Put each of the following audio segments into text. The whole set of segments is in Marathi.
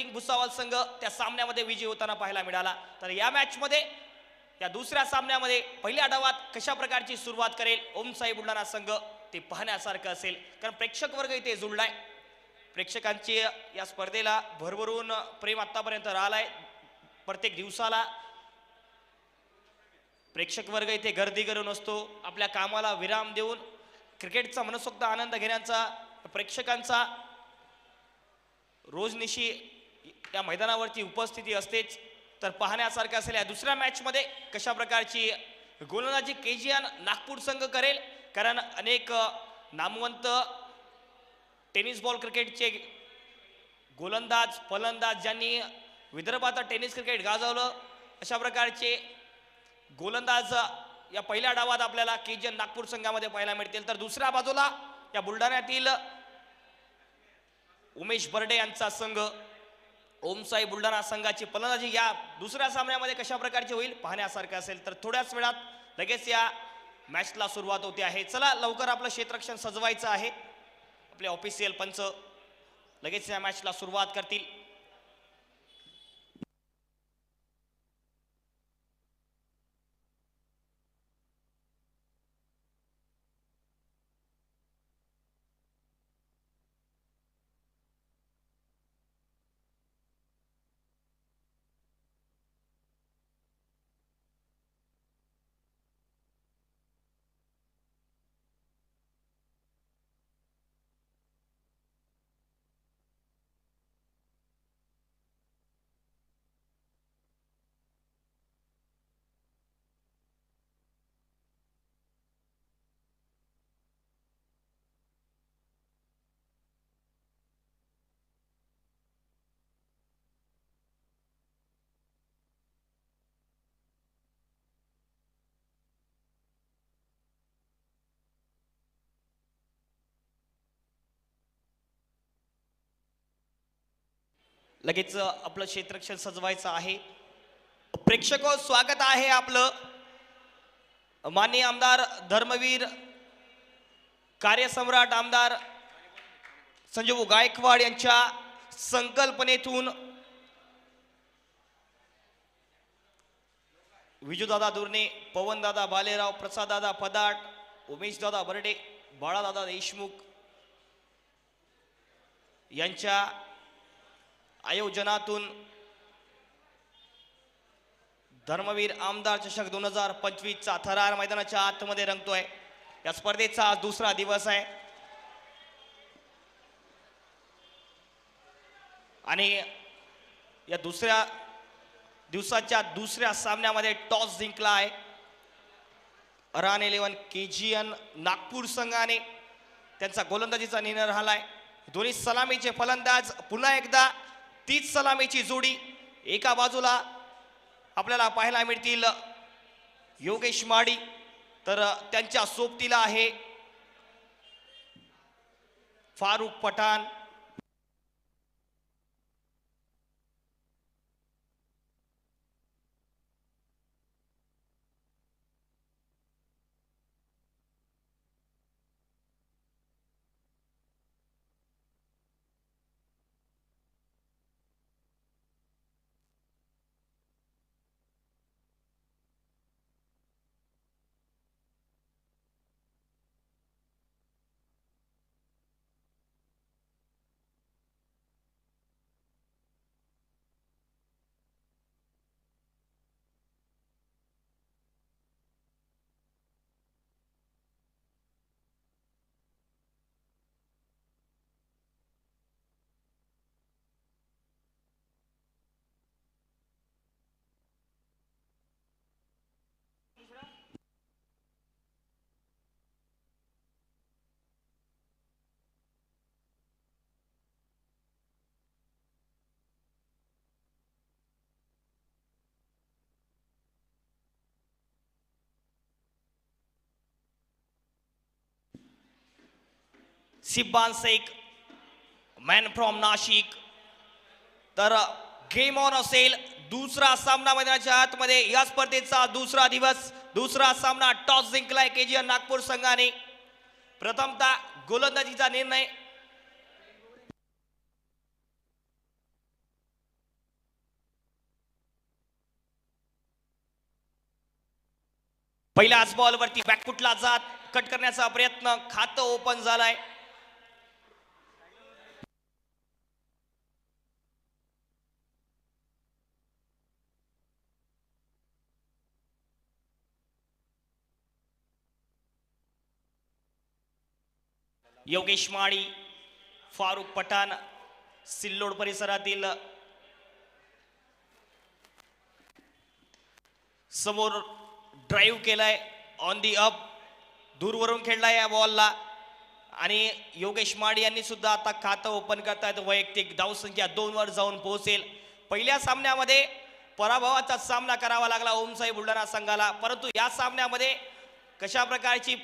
थिंक भुसावळ संघ त्या सामन्यामध्ये विजयी होताना पाहायला मिळाला। तर या मॅच मध्ये या दुसऱ्या सामन्यामध्ये पहिल्या डावात कशा प्रकारची सुरुवात करेल ओमसाई बुलढाणा संघ ते पाहण्यासारखं असेल, कारण प्रेक्षक वर्ग इथे जुळलाय। प्रेक्षकांची या स्पर्धेला भरभरून प्रेम आतापर्यंत राहिलाय। प्रत्येक दिवसाला प्रेक्षक वर्ग इथे गर्दी करून असतो, आपल्या कामाला विराम देऊन क्रिकेटचा मनसोक्त आनंद घेण्याचा प्रेक्षकांचा रोजनिशी या मैदानावरती उपस्थिती असतेच। तर पाहण्यासारखं असेल या दुसऱ्या मॅच मध्ये कशा प्रकारची गोलंदाजी केजीएन नागपूर संघ करेल, कारण अनेक नामवंत टेनिस बॉल क्रिकेटचे गोलंदाज फलंदाज ज्यांनी विदर्भात टेनिस क्रिकेट गाजवलं अशा प्रकारचे गोलंदाज या पहिल्या डावात आपल्याला केजीएन नागपूर संघामध्ये पाहायला मिळतील। तर दुसऱ्या बाजूला या बुलढाण्यातील उमेश बर्डे यांचा संघ ओमसाई बुलढाणा संघाची फलंदाजी या दुसऱ्या सामन्यामध्ये कशा प्रकारची होईल पाहण्यासारखं असेल। तर थोड्याच वेळात लगेच या मॅचला सुरुवात होते आहे। चला लवकर आपलं क्षेत्ररक्षण सजवायचं आहे। आपले ऑफिशियल पंच लगेच या मॅचला सुरुवात करतील। लगेच आपलं क्षेत्ररक्षण सजवायचं आहे। प्रेक्षक स्वागत आहे आपलं माननीय आमदार धर्मवीर कार्यसम्राट आमदार संजीव गायकवाड यांच्या संकल्पनेतून विजूदादा दुर्ने, पवनदादा बालेराव, प्रसाददादा पदाट, उमेशदादा बर्डे, बाळादादा देशमुख यांच्या आयोजनातून धर्मवीर आमदार चषक 2025 चा थरार मैदानाच्या आतमध्ये रंगतोय। या स्पर्धेचा आज दुसरा दिवस आहे आणि या दुसऱ्या दिवसाच्या दुसऱ्या सामन्यामध्ये टॉस जिंकला आहे अरान 11 केजीएन नागपूर संघाने। त्यांचा गोलंदाजीचा निर्णय राहिलाय। दोन्ही सलामीचे फलंदाज पुन्हा एकदा तीच सलामीची जोडी एका बाजूला आपल्याला पाहायला मिळतील योगेश माडी, तर त्यांच्या सोबतीला आहे फारुख पठाण। Sibban Shaikh man from Nashik. तर गेम ऑन असेल दुसरा सामना मैदानाच्या आतमध्ये या स्पर्धेचा दुसरा दिवस दुसरा सामना टॉस जिंकलाय केजीएन नागपूर संघाने। प्रथमतः गोलंदाजीचा निर्णय पहिल्याच बॉलवरती बॅकफुटला जात कट करण्याचा प्रयत्न, खातं ओपन झालाय. योगेश माळी, फारुख पठाण सिल्लोड परिसरातील समोर ड्राईव्ह केलाय ऑन दी अप, दूरवरून खेळलाय या बॉलला. आणि योगेश माळी यांनी सुद्धा आता खातं ओपन करतायत. वैयक्तिक धावसंख्या 2 वर जाऊन पोहोचेल. पहिल्या सामन्यामध्ये पराभवाचा सामना करावा लागला ओमसाई बुलढाणा संघाला, परंतु या सामन्यामध्ये कशा प्रकारची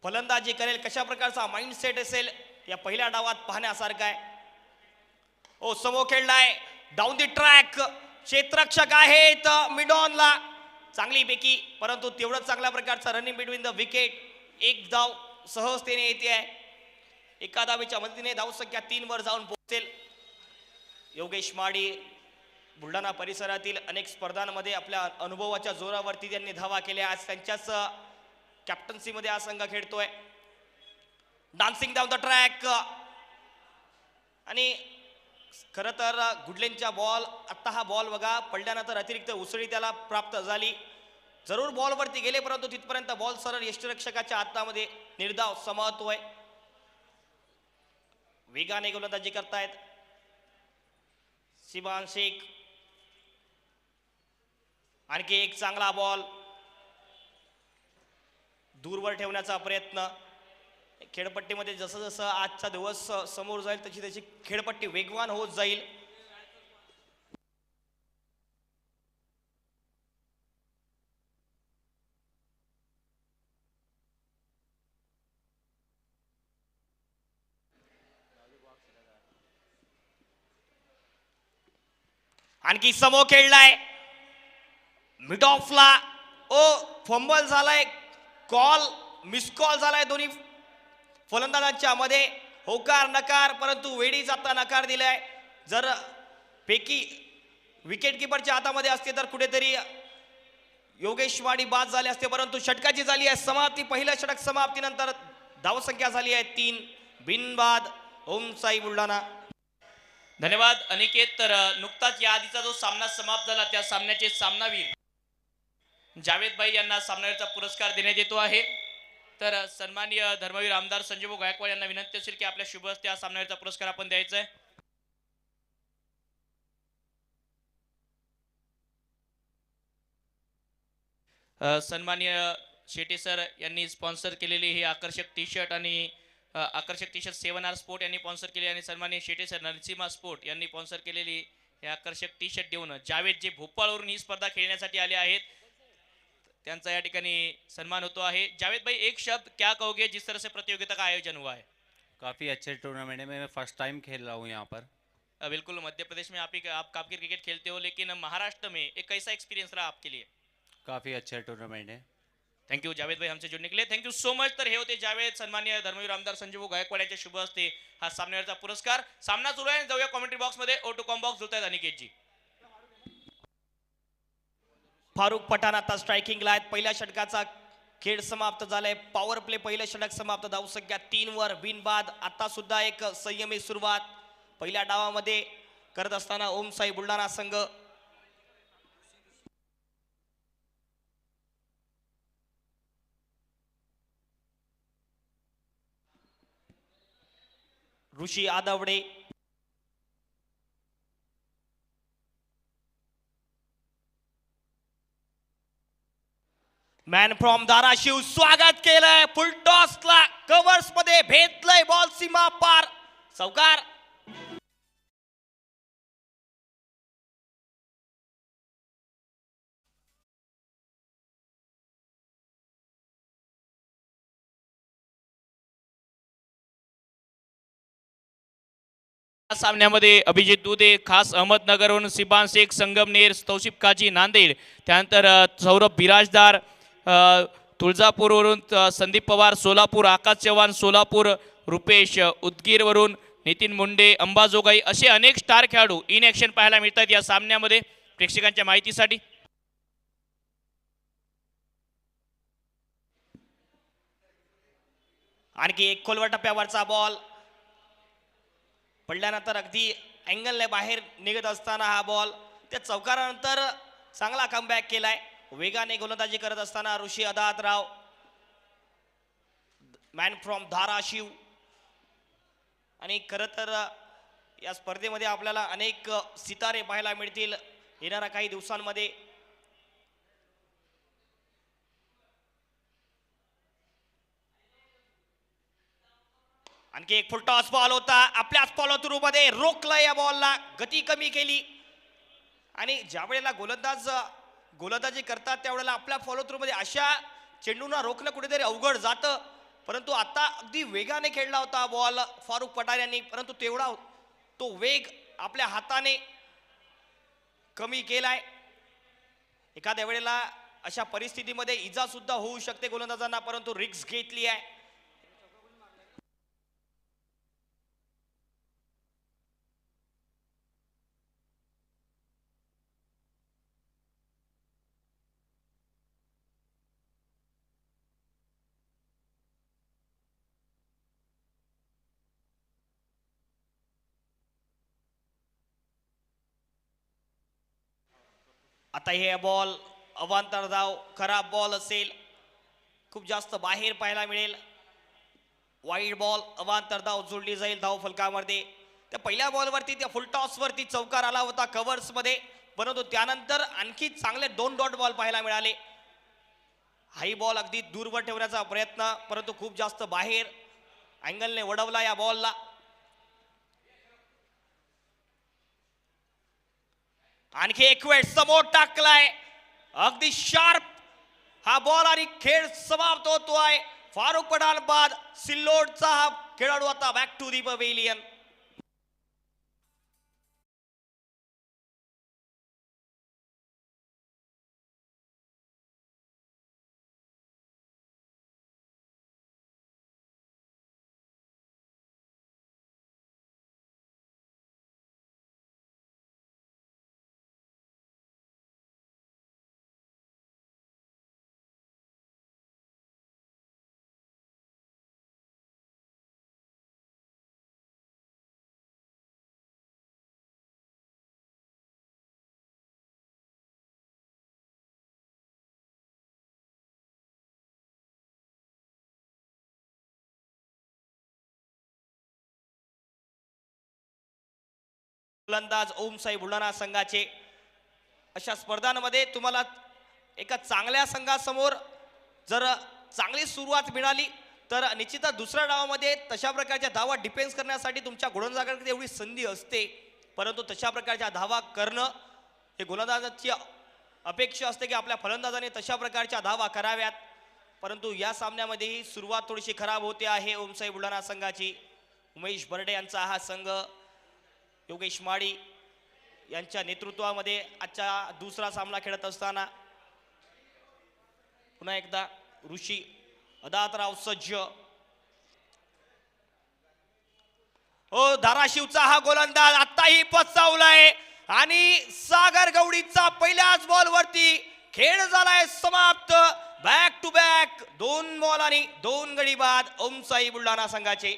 फलंदाजी करेल, कशा प्रकारचा माइंडसेट असेल या पहिल्या डावात पाहण्यासारखं आहे. ओ समोर खेळलाय डाऊन दी ट्रॅक, क्षेत्ररक्षक आहेत मिडॉनला चांगली पैकी, परंतु तेवढंच चांगल्या प्रकारचा रनिंग बिटवीन द विकेट. एक धाव सहजतेने येते आहे. एका धावेच्या मदतीने धावसंख्या 3 वर जाऊन पोहोचेल. योगेश माळी बुलढाणा परिसरातील अनेक स्पर्धांमध्ये आपल्या अनुभवाच्या जोरावरती त्यांनी धावा केल्या. आज त्यांच्याच कॅप्टन्सी मध्ये हा संघ खेळतोय. डान्सिंग डाऊन द ट्रॅक, आणि खरं तर गुडलेनच्या बॉल, आता हा बॉल बघा पडल्यानंतर अतिरिक्त उसळी त्याला प्राप्त झाली. जरूर बॉलवरती गेले, परंतु तिथपर्यंत बॉल सरळ यष्टिरक्षकाच्या हातामध्ये निर्धाव समहतोय. वेगाने गोलंदाजी करतायत शिबान शेख. आणखी एक चांगला बॉल दूरवर ठेवण्याचा प्रयत्न. खेळपट्टीमध्ये जसं जसं आजचा दिवस समोर जाईल तशी तशी खेळपट्टी वेगवान होत जाईल. आणखी समोर खेळलाय मिड ऑफला, ओ फंबल झालाय, कॉल मिस कॉल झालाय दोन्ही फलंदाजांच्या मध्ये. होकार नकार, परंतु वेळी जाता नकार दिलाय. जर पैकी विकेट किपरच्या हातामध्ये असते तर कुठेतरी योगेश माळी बाद झाले असते, परंतु षटकाची झाली आहे समाप्ती. पहिल्या षटक समाप्तीनंतर धावसंख्या झाली आहे 3 बिनबाद ओमसाई बुलढाणा. धन्यवाद अनिकेत. तर नुकताच या आधीचा जो सामना समाप्त झाला त्या सामन्याचे सामनावीर जावेद भाई यांना सामनावीरचा पुरस्कार देण्यात येतो आहे. तर सन्माननीय धर्मवीर आमदार संजय गायकवाड यांना विनंती असेल की आपल्या शुभ हस्ते हा सामनावीरचा पुरस्कार आपण द्यायचा आहे. सन्माननीय शेटे सर यांनी स्पॉन्सर केलेली ही आकर्षक टी शर्ट आणि आकर्षक टी शर्ट 7R स्पोर्ट यांनी स्पॉन्सर केली, आणि सन्माननीय शेटे सर नरसिम्हा स्पोर्ट यांनी स्पॉन्सर केलेली हे आकर्षक टी शर्ट देऊन जावेद जे भोपाळवरून ही स्पर्धा खेळण्यासाठी आले आहेत त्यांचा या ठिकाणी सन्मान होतो आहे. जावेद भाई, एक शब्द क्या कहोगे जिस तरह से प्रतियोगिता का आयोजन हुआ है? काफ़ी अच्छे टूर्नामेंट है, मैं फर्स्ट टाइम खेल रहा हूँ यहाँ पर. बिल्कुल, मध्य प्रदेश में आप काफी क्रिकेट खेलते हो, लेकिन महाराष्ट्र में एक कैसा एक्सपीरियंस रहा आपके लिए? काफ़ी अच्छा टूर्नामेंट है. थँक्यू जावेद भाई हमसे जुड़ने के लिए, थँक्यू सो मच. तर हे होते जावेद. सन्माननीय धर्मवीर आमदार संजय गायकवाड यांच्या शुभ हस्ते हा सामन्यावरचा पुरस्कार. सामना सुरू आहे. जाऊया कॉमेंट्री बॉक्स मध्ये. ओ टू कॉम बॉक्स जुळतायत अनिकेत जी. फारुख पठाण आता स्ट्रायकिंगला आहेत. पहिल्या षटकाचा खेळ समाप्त झालाय. पॉवर प्ले पहिलं षटक समाप्त. धावसंख्या 3 वर बिनबाद. आता सुद्धा एक संयमी सुरुवात पहिल्या डावामध्ये करत असताना ओमसाई बुलढाणा संघ. ऋषी आदवडे, मॅन फ्रॉम धाराशिव स्वागत केलंय. फुल टॉसला कव्हर्स मध्ये भेटलंय बॉल सीमा पार. चौकार. सामन्यामध्ये अभिजित दुधे खास अहमदनगरवरून, सिबान शेख संगमनेर, तौसिफ काजी नांदेड, त्यानंतर सौरभ बिराजदार तुळजापूरवरून, संदीप पवार सोलापूर, आकाश चव्हाण सोलापूर, रुपेश उदगीरवरून, नितीन मुंडे अंबाजोगाई असे अनेक स्टार खेळाडू इन ॲक्शन पाहायला मिळतात या सामन्यामध्ये. प्रेक्षकांच्या माहितीसाठी आणखी एक खोलवर टप्प्यावरचा बॉल पडल्यानंतर अगदी अँगलने बाहेर निघत असताना हा बॉल त्या चौकारानंतर चांगला कमबॅक केलाय. वेगाने गोलंदाजी करत असताना ऋषी अदातराव, मॅन फ्रॉम धाराशिव. आणि खरं तर या स्पर्धेमध्ये आपल्याला अनेक सितारे पाहायला मिळतील येणाऱ्या काही दिवसांमध्ये. आणखी एक फुल टॉस बॉल होता, आपल्याच फॉलो थ्रू मध्ये रोखलं, या बॉलला गती कमी केली. आणि ज्या वेळेला गोलंदाजी करतात त्यावेळेला आपल्या फॉलो थ्रू मध्ये अशा चेंडूंना रोखणं कुठेतरी अवघड जातं. परंतु आता अगदी वेगाने खेळला होता बॉल फारुख पठार यांनी, परंतु तेवढा तो वेग आपल्या हाताने कमी केलाय. एखाद्या वेळेला अशा परिस्थितीमध्ये इजा सुद्धा होऊ शकते गोलंदाजांना, परंतु रिस्क घेतली आहे. आता हे बॉल अवांतर धाव, खराब बॉल असेल, खूप जास्त बाहेर पाहायला मिळेल. वाईड बॉल, अवांतर धाव जोडली जाईल धाव फलकामध्ये. त्या पहिल्या बॉलवरती त्या फुल टॉस वरती चौकार आला होता कव्हर्स मध्ये, परंतु त्यानंतर आणखी चांगले 2 डॉट बॉल पाहायला मिळाले. हाई बॉल अगदी दूरवर ठेवण्याचा प्रयत्न, परंतु खूप जास्त बाहेर अँगलने वडवला या बॉलला. आणखी एक वेळ समोर टाकलाय, अगदी शार्प हा बॉल आणि खेळ समाप्त होतोय. फारुख पठार बाद सिल्लोडचा हा खेळाडू आता बॅक टू दी पवेलियन. गोलंदाज ओमसाई बुलढाणा संघाचे. अशा स्पर्धांमध्ये तुम्हाला एका चांगल्या संघासमोर जर चांगली सुरुवात मिळाली तर निश्चितच दुसऱ्या डावामध्ये तशा प्रकारच्या धावा डिफेन्स करण्यासाठी तुमच्या गोलंदाजाकडे एवढी संधी असते, परंतु तशा प्रकारच्या धावा करणं हे गोलंदाजाची अपेक्षा असते की आपल्या फलंदाजाने तशा प्रकारच्या धावा कराव्यात. परंतु या सामन्यामध्येही सुरुवात थोडीशी खराब होते आहे ओमसाई बुलढाणा संघाची. उमेश बर्डे यांचा हा संघ योगेश माडी यांच्या नेतृत्वामध्ये आजचा दुसरा सामना खेळत असताना पुन्हा एकदा ऋषी अदातराव सज्ज. हो, धाराशिवचा हा गोलंदाज आताही पचावलाय आणि सागर गवडीचा पहिल्याच बॉल वरती खेळ झालाय समाप्त. बॅक टू बॅक 2 बॉल आणि 2 गडी बाद ओमसाई बुलढाणा संघाचे.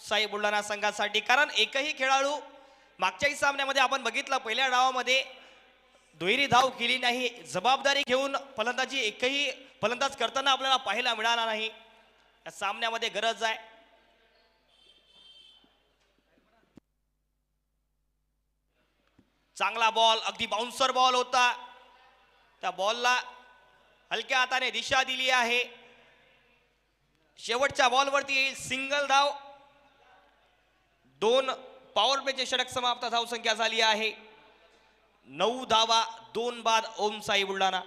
साई बुलढाणा संघासाठी, कारण एकही खेळाडू मागच्याही सामन्यामध्ये आपण बघितलं पहिल्या डावामध्ये दुहेरी धाव केली नाही. जबाबदारी घेऊन फलंदाजी एकही फलंदाज करताना आपल्याला पाहायला मिळाला नाही. या सामन्यामध्ये गरज आहे. चांगला बॉल, अगदी बाउन्सर बॉल होता, त्या बॉलला हलक्या हाताने दिशा दिली आहे. शेवटच्या बॉलवरती सिंगल धाव 2 पॉवर प्लेचे षटक समाप्त, धावसंख्या झाली आहे 9 धावा 2 बाद ओम साई बुलढाणा.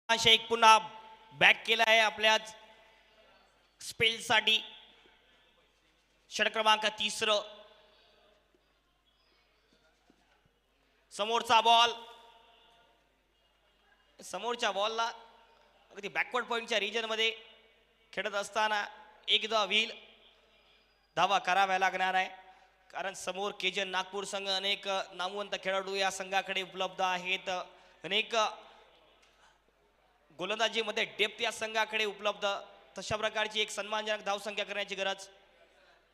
शेख पुन्हा बॅक केला आहे आपल्या स्पेलसाठी. षटक क्रमांक 3. समोरचा बॉल, समोरच्या बॉलला अगदी बॅकवर्ड पॉइंटच्या रिजन मध्ये खेळत असताना एकदा व्हील धावा कराव्या लागणार आहे, कारण समोर केजन नागपूर संघ अनेक नामवंत खेळाडू या संघाकडे उपलब्ध आहेत. अनेक गोलंदाजीमध्ये डेप्थ या संघाकडे उपलब्ध. तशा प्रकारची एक सन्मानजनक धावसंख्या करण्याची गरज.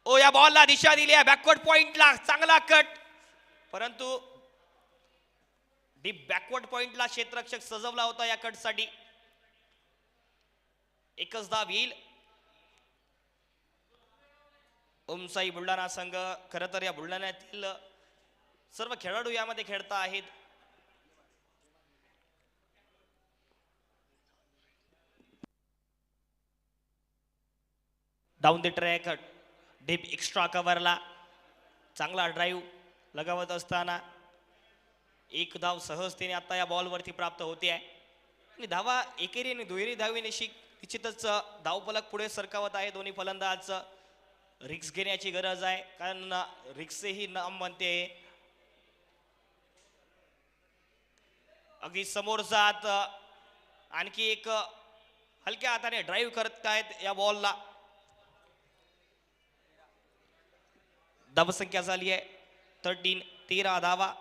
ओ या बॉलला दिशा दिली आहे बॅकवर्ड पॉइंटला, चांगला कट, परंतु डीप बॅकवर्ड पॉइंटला क्षेत्ररक्षक सजवला होता या कटसाठी. एकच धाव येईल. ओमसाई बुलढाणा संघ, खरं तर या बुलढाण्यातील सर्व खेळाडू यामध्ये खेळता आहेत. Down the track deep extra कव्हरला चांगला ड्राईव्ह लगावत असताना एक धाव सहजतेने आता या बॉलवरती प्राप्त होते आहे. आणि धावा एकेरी आणि दुहेरी धावी निश्चितच धावफलक पुढे सरकावत आहे. दोन्ही फलंदाज रिक्स घेण्याची गरज आहे, कारण रिक्सही नाम म्हणते. अगदी समोर जात आणखी एक हलक्या हाताने ड्राईव्ह करत आहेत या बॉलला. धावसंख्या झाली आहे 13 धावा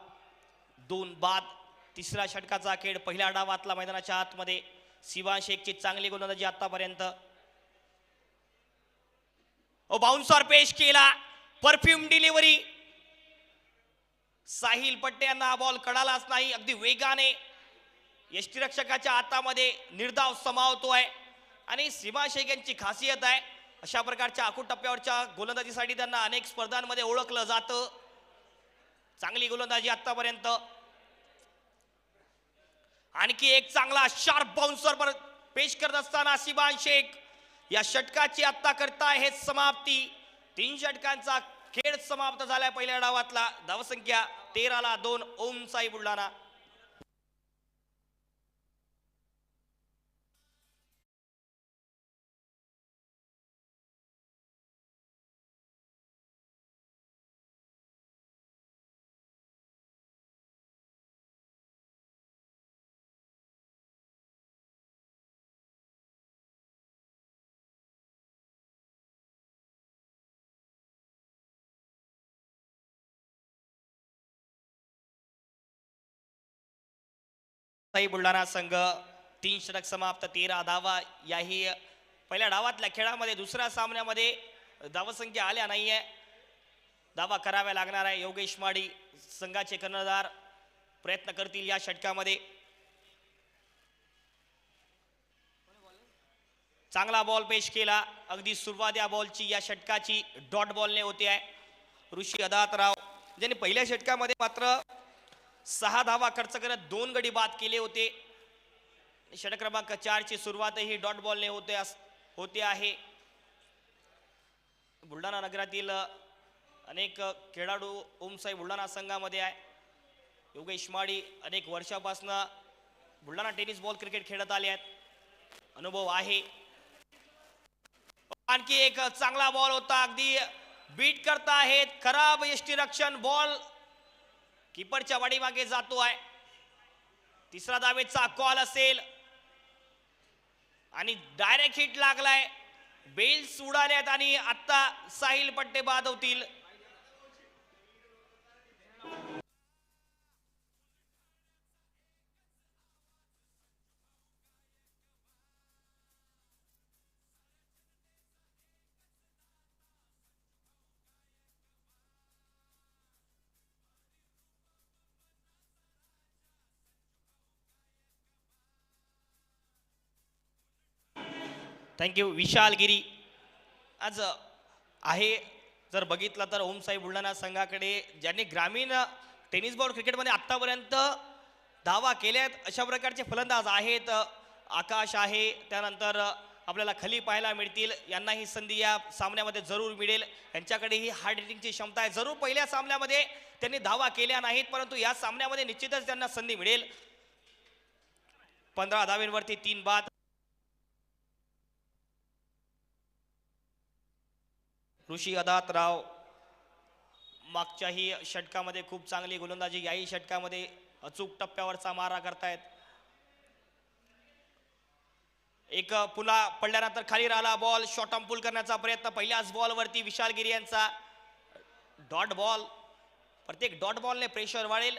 2 बाद. तिसऱ्या षटकाचा खेळ पहिल्या डावातला मैदानाच्या आतमध्ये शिवान शेखची चांगली गोलंदाजी आतापर्यंत. बाउन्सर पेश केला, परफ्यूम डिलिव्हरी. साहिल पट्टे यांना हा बॉल कळालाच नाही. अगदी वेगाने यष्टीरक्षकाच्या हातामध्ये निर्धाव समावतोय आणि सीमा शेख यांची खासियत आहे अशा प्रकारच्या आखूड टप्प्यावरच्या गोलंदाजीसाठी त्यांना अनेक स्पर्धांमध्ये ओळखलं जातं. चांगली गोलंदाजी आतापर्यंत. आणखी एक चांगला शार्प बाउन्सर पेश करत असताना शिबान शेख या षटकाची आत्ता करताय समाप्ती. 3 षटकांचा खेळ समाप्त झालाय पहिल्या डावातला. धावसंख्या 13 2 ओम साई बुलढाणा. साई बुलढाणा संघ 3 षटक समाप्त 13 धावा. याही पहिल्या डावातल्या खेळामध्ये दुसऱ्या सामन्यामध्ये धावसंख्या आल्या नाहीये. धावा कराव्या लागणार आहे. योगेश माडी संघाचे कर्णधार प्रयत्न करतील या षटकामध्ये. चांगला बॉल पेश केला. अगदी सुरुवात या बॉलची या षटकाची डॉट बॉलने होते आहे. ऋषी अदातराव ज्यांनी पहिल्या षटकामध्ये मात्र 6 धावा खर्च करत 2 गडी बाद केले होते. षटक क्रमांक 4 ची सुरुवातही डॉट बॉलने होते आहे. बुलढाणा नगरातील अनेक खेळाडू ओमसाई बुलढाणा संघामध्ये आहे. योगेश माडी अनेक वर्षापासून बुलढाणा टेनिस बॉल क्रिकेट खेळत आले आहेत. अनुभव आहे. आणखी एक चांगला बॉल होता. अगदी बीट करता आहेत. खराब यष्टीरक्षण. बॉल कीपरच्या वाडीमागे जातो आहे. तिसरा धावेचा कॉल असेल आणि डायरेक्ट हिट लागलाय. बेल्स उडाल्यात आणि आता साहिल पट्टे बाद होतील. थँक्यू. विशाल गिरी आज आहे, जर बघितलं तर ओमसाई बुलढाणा संघाकडे ज्यांनी ग्रामीण टेनिस बॉल क्रिकेटमध्ये आत्तापर्यंत धावा केल्यात अशा प्रकारचे फलंदाज आहेत. आकाश आहे, त्यानंतर आपल्याला खाली पाहायला मिळतील. यांना ही संधी या सामन्यामध्ये जरूर मिळेल. यांच्याकडे ही हार्ड हिटिंगची क्षमता आहे. जरूर पहिल्या सामन्यामध्ये त्यांनी धावा केल्या नाहीत, परंतु या सामन्यामध्ये निश्चितच त्यांना संधी मिळेल. 15 धावेंवरती 3 बाद. ऋषी अदातराव मागच्याही षटकामध्ये खूप चांगली गोलंदाजी, याही षटकामध्ये अचूक टप्प्यावरचा मारा करतायत. एक पुन्हा पडल्यानंतर खाली राहिला बॉल, शॉर्ट आर्म पुल करण्याचा प्रयत्न. पहिल्याच बॉलवरती विशाल गिरी यांचा डॉट बॉल. प्रत्येक डॉट बॉलने प्रेशर वाढेल.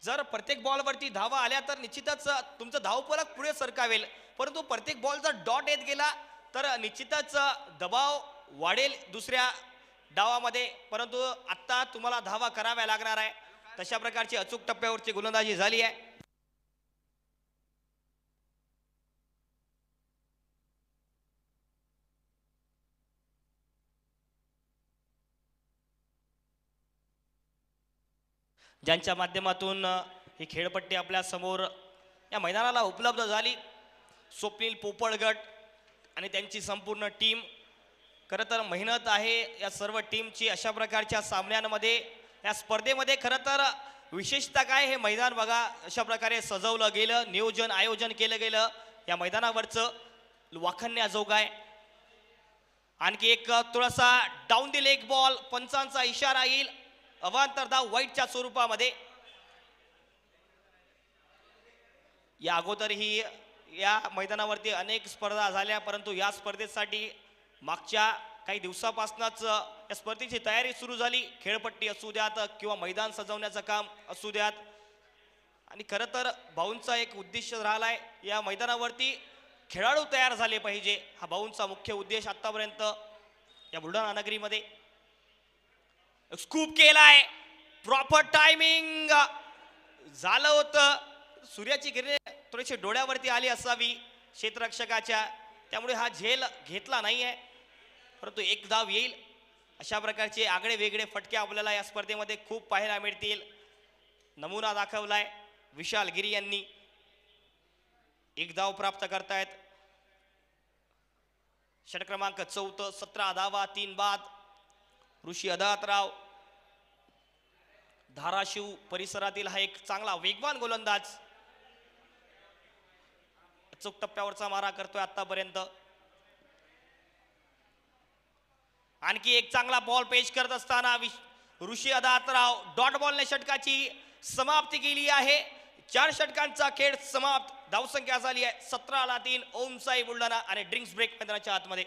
जर प्रत्येक बॉलवरती धावा आल्या तर निश्चितच तुमचं धावफलक पुढे सरकावेल, परंतु प्रत्येक बॉल जर डॉट येत गेला तर निश्चितच दबाव वाढेल दुसऱ्या डावामध्ये. परंतु आत्ता तुम्हाला धावा कराव्या लागणार आहे. तशा प्रकारची अचूक टप्प्यावरची गोलंदाजी झाली आहे. ज्यांच्या माध्यमातून ही खेळपट्टी आपल्या समोर या मैदानाला उपलब्ध झाली, स्वप्नील पोपळगट आणि त्यांची संपूर्ण टीम. खरं तर मेहनत आहे या सर्व टीमची अशा प्रकारच्या सामन्यांमध्ये, या स्पर्धेमध्ये. खरं तर विशेषतः काय, हे मैदान बघा अशा प्रकारे सजवलं गेलं, नियोजन आयोजन केलं गेलं. या मैदानावरचं वाखाणण्याजोग आहे. आणखी एक थोडासा डाऊन द लेग बॉल, पंचांचा इशारा येईल. अवांतर धाव वाईटच्या स्वरूपामध्ये. या अगोदरही या मैदानावरती अनेक स्पर्धा झाल्या, परंतु या स्पर्धेसाठी मागच्या काही दिवसापासूनच या स्पर्धेची तयारी सुरू झाली. खेळपट्टी असू द्यात किंवा मैदान सजवण्याचं काम असू द्यात. आणि खरं तर भाऊंचा एक उद्देश राहिलाय, या मैदानावरती खेळाडू तयार झाले पाहिजे. हा भाऊंचा मुख्य उद्देश आतापर्यंत या बुलढाणा नगरीमध्ये. स्कूप केलाय, प्रॉपर टायमिंग झालं होतं. सूर्याची किरणे थोडीशी डोळ्यावरती आली असावी क्षेत्ररक्षकाच्या, त्यामुळे हा झेल घेतला नाहीये, परंतु एक धाव येईल. अशा प्रकारचे आगळे वेगळे फटके आपल्याला या स्पर्धेमध्ये खूप पाहायला मिळतील. नमुना दाखवलाय विशाल गिरी यांनी. एक धाव प्राप्त करतायत. षटक क्रमांक 14, 17 धावा 3 बाद. ऋषी अदातराव धाराशिव परिसरातील हा एक चांगला वेगवान गोलंदाज. अचूक टप्प्यावरचा मारा करतोय आतापर्यंत. आणखी एक चांगला बॉल पेश करत असताना ऋषी अदातराव डॉट बॉलने षटकाची समाप्ती केली आहे. 4 षटकांचा खेळ समाप्त. धावसंख्या झाली आहे 17-3. ओमसाई बुलढाणा आणि ड्रिंक्स ब्रेक मैदानाच्या आतमध्ये.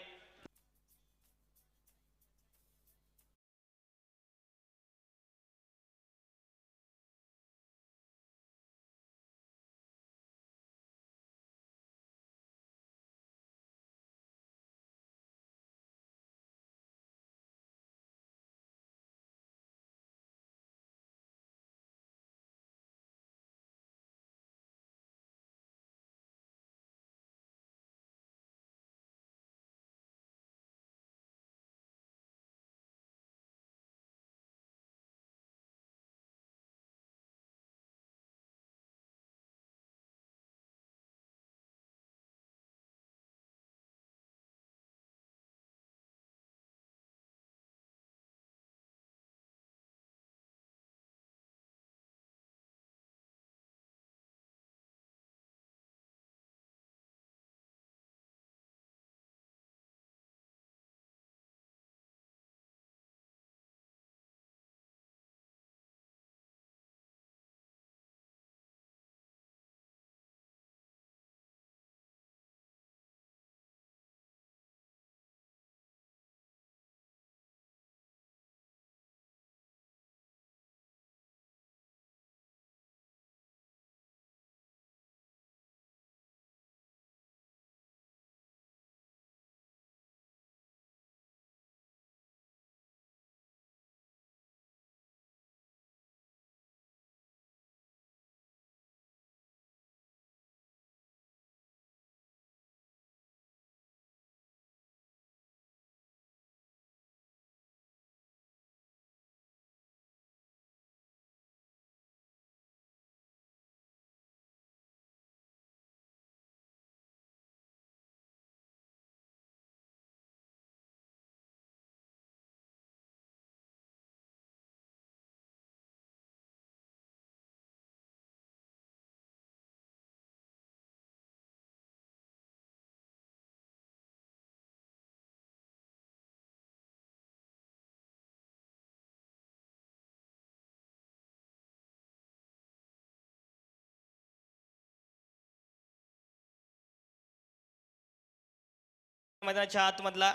मैदानाच्या आतमधला.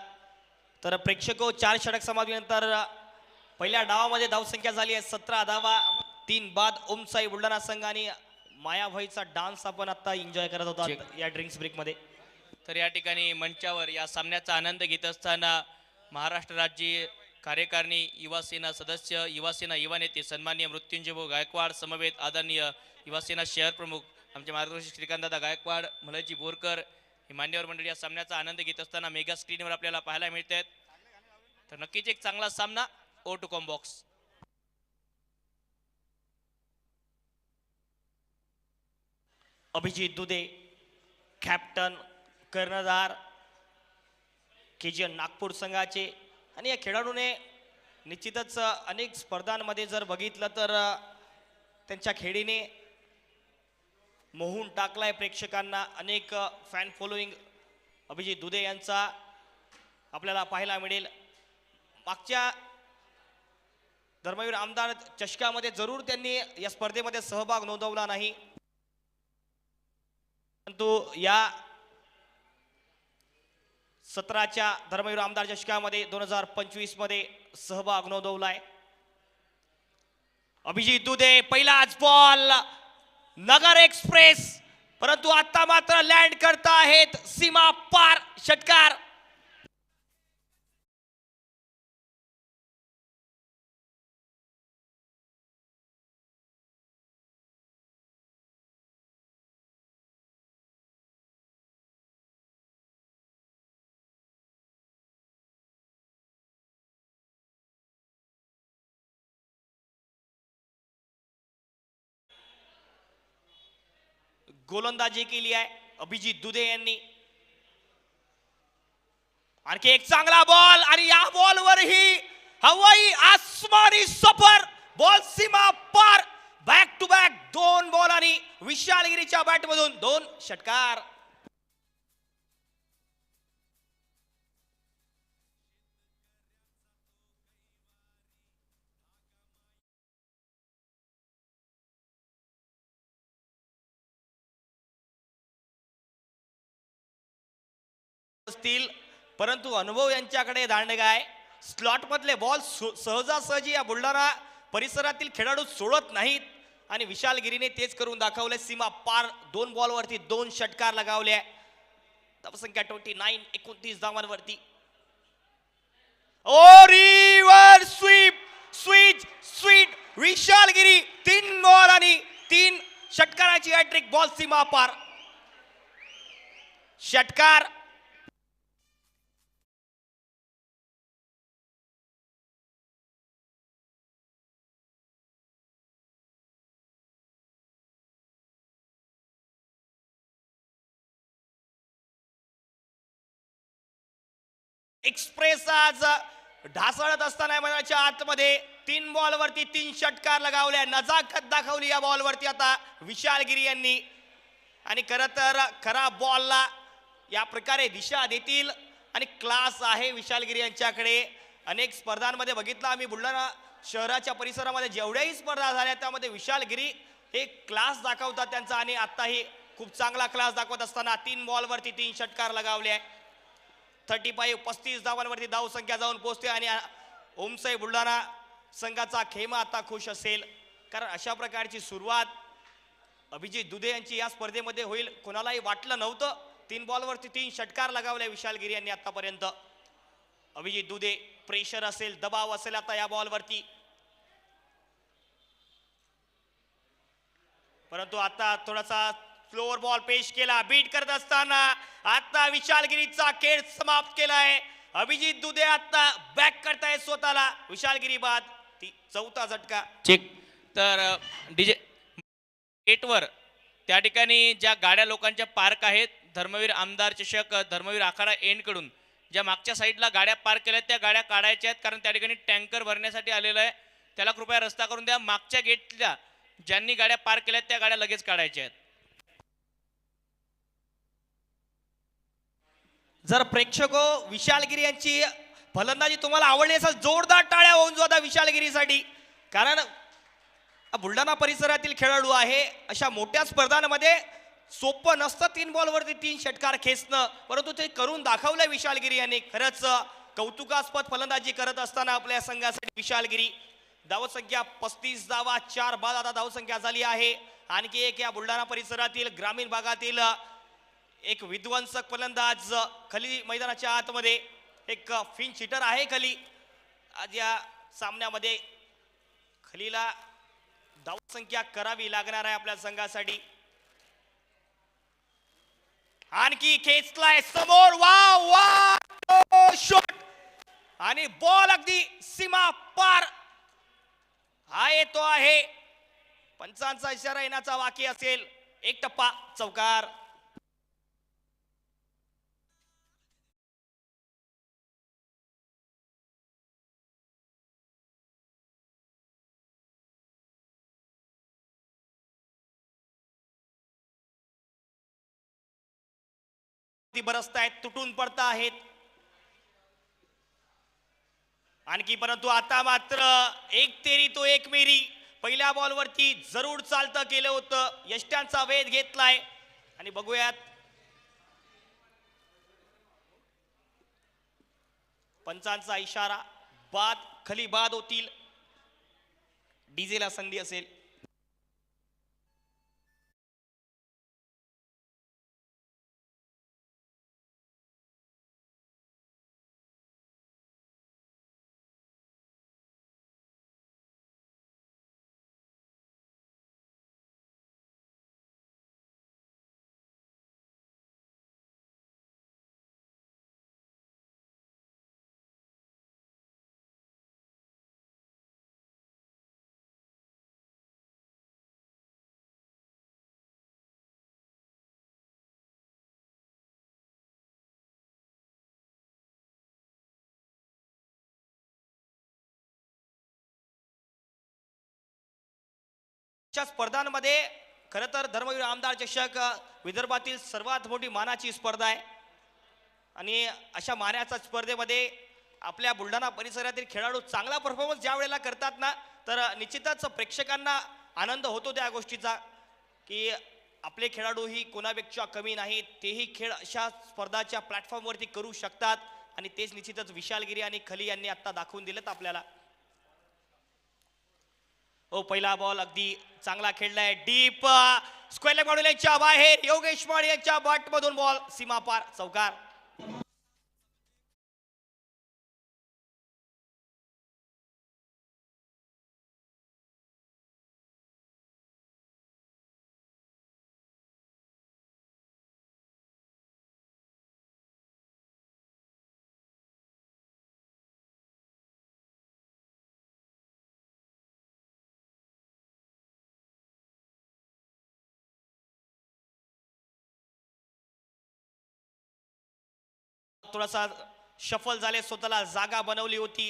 तर प्रेक्षक 4 षटक समाप्तीनंतर पहिल्या डावामध्ये धावसंख्या झाली आहे 17 धावा. 3 बाद ओमसाई बुलढाणा संघ आणि मायाभाईचा डान्स आपण आता एन्जॉय करत होता या ड्रिंक्स ब्रेक मध्ये. तर या ठिकाणी मंचावर या सामन्याचा आनंद घेत असताना महाराष्ट्र राज्य कार्यकारिणी युवा सेना सदस्य, युवा सेना युवा नेते सन्माननीय मृत्युंजय भाऊ गायकवाड, समवेत आदरणीय युवा सेना शहर प्रमुख आमचे मार्गदर्शक श्रीकांतदादा गायकवाड, मलयजी बोरकर हे मान्यवर मंडळी या सामन्याचा आनंद घेत असताना मेगा स्क्रीनवर आपल्याला पाहायला मिळत आहेत. तर नक्कीच एक चांगला सामना. ओ to com box. Abhijit Dudhe captain, कर्णधार KGN नागपूर संघाचे. आणि या खेळाडूने निश्चितच अनेक स्पर्धांमध्ये जर बघितलं तर त्यांच्या खेळीने मोहून टाकलाय प्रेक्षकांना. अनेक फॅन फॉलोईंग अभिजित दुधे यांचा आपल्याला पाहायला मिळेल. मागच्या धर्मवीर आमदार चषकामध्ये जरूर त्यांनी या स्पर्धेमध्ये सहभाग नोंदवला नाही, परंतु या 17च्या धर्मवीर आमदार चषकामध्ये 2025 मध्ये सहभाग नोंदवलाय. अभिजित दुधे पहिलाच बॉल नगर एक्सप्रेस, परंतु आता मात्र लँड करता आहेत सीमा पार षटकार. गोलंदाजी केली आहे अभिजित दुधे यांनी. आणखी एक चांगला बॉल आणि या बॉलवरही हवाई आसमानी सफर. बॉल सीमा पार. बॅक टू बॅक 2 बॉल आणि विशालगिरीच्या बॅटमधून 2 षटकार. असतील, परंतु अनुभव यांच्याकडे दांडगा आहे. स्लॉट मधले बॉल सहजासहजी या बुलढाणा परिसरातील खेळाडू सोडत नाहीत आणि विशालगिरीने तेच करून दाखवले. सीमा पार 2 बॉलवरती 2 षटकार लगावले. धावसंख्या 29, 29 धावांवरती. Oh reverse sweep, switch sweet Vishalgiri 3 ball आणि 3 षटकाराची हॅट्रिक. बॉल सीमा पार षटकार. एक्सप्रेस आज ढासळत असताना मैदानाच्या आतमध्ये 3 बॉलवरती 3 षटकार लगावल्या. नजाकत दाखवली या बॉलवरती आता विशालगिरी यांनी. आणि खरं तर खरा बॉलला या प्रकारे दिशा देतील आणि क्लास आहे विशालगिरी यांच्याकडे. अनेक स्पर्धांमध्ये बघितलं आम्ही बुलढाणा शहराच्या परिसरामध्ये जेवढ्याही स्पर्धा झाल्या त्यामध्ये विशालगिरी हे क्लास दाखवतात त्यांचा. आणि आताही खूप चांगला क्लास दाखवत असताना 3 बॉलवरती 3 षटकार लगावले आहे. 35 धावांवरती धाव संख्या जाऊन पोहोचते आणि ओमसाई बुलढाणा संघाचा खेमा आता खुश असेल, कारण अशा प्रकारची सुरुवात अभिजित दुधे यांची या स्पर्धेमध्ये होईल कोणालाही वाटलं नव्हतं. 3 बॉलवरती 3 षटकार लगावले विशालगिरी यांनी आतापर्यंत. अभिजित दुधे प्रेशर असेल, दबाव असेल आता या बॉलवरती, परंतु आता थोडासा स्लोअर बॉल पेश केला. बीट करत असताना आता विशालगिरीचा खेळ समाप्त केलाय. अभिजित दुधे आता बॅक करताय स्वतःला. विशालगिरी बाद 4था झटका. चेक. तर डीजे गेटवर त्या ठिकाणी ज्या गाड्या लोकांच्या पार्क आहेत, धर्मवीर आमदार चषक धर्मवीर आखाडा एंड कडून ज्या मागच्या साईडला गाड्या पार्क केल्या त्या गाड्या काढायच्या आहेत, कारण त्या ठिकाणी टँकर भरण्यासाठी आलेला आहे. त्याला कृपया रस्ता करून द्या. मागच्या गेटला ज्यांनी गाड्या पार्क केल्या त्या गाड्या लगेच काढायच्या आहेत. जर प्रेक्षक विशालगिरी यांची फलंदाजी तुम्हाला आवडली असेल जोरदार टाळ्या होऊन जाता विशालगिरीसाठी, कारण बुलढाणा परिसरातील खेळाडू आहे. अशा मोठ्या स्पर्धांमध्ये सोपं नसतं 3 बॉलवरती 3 षटकार खेचणं, परंतु ते करून दाखवलं विशालगिरी यांनी. खरंच कौतुकास्पद फलंदाजी करत असताना आपल्या संघासाठी विशालगिरी. धावसंख्या 35 धावा, 4 बाद आता धावसंख्या झाली आहे. आणखी एक या बुलढाणा परिसरातील ग्रामीण भागातील एक विध्वंसक फलंदाज खली मैदानाच्या आतमध्ये. एक फिंच हिटर आहे खली. आज या सामन्यामध्ये खलीला धावसंख्या करावी लागणार आहे आपल्या संघासाठी. आणखी खेचलाय समोर, वाव वाव शॉट आणि बॉल अगदी सीमा पार. हा येतो आहे, पंचांचा इशारा येण्याचा बाकी असेल. एक टप्पा चौकार. बरसतायत, तुटून पडता आहेत आणखी. परंतु आता मात्र एक तेरी तो एक मेरी. पहिल्या बॉलवरती जरूर चालतं केलं होतं, यष्ट्यांचा वेध घेतलाय आणि बघूयात पंचांचा इशारा. बाद, खली बाद होतील. डीजेला संधी असेल. स्पर्धांमध्ये खरं तर धर्मवीर आमदार चषक विदर्भातील सर्वात मोठी मानाची स्पर्धा आहे आणि अशा मानाच्या स्पर्धेमध्ये आपल्या बुलढाणा परिसरातील खेळाडू चांगला परफॉर्मन्स ज्या वेळेला करतात ना, तर निश्चितच प्रेक्षकांना आनंद होतो त्या गोष्टीचा की आपले खेळाडू ही कोणापेक्षा कमी नाहीत. तेही खेळ अशा स्पर्धाच्या प्लॅटफॉर्मवरती करू शकतात आणि तेच निश्चितच विशालगिरी आणि खली यांनी आता दाखवून दिलेत आपल्याला. पहिला बॉल अगदी चांगला खेळलाय. डीप स्क्वेअर लेग बाउंड्रीच्या बाहेर योगेश माळी यांच्या बॅट मधून बॉल सीमा पार चौकार. थोडासा शफल झाले, स्वतःला जागा बनवली होती.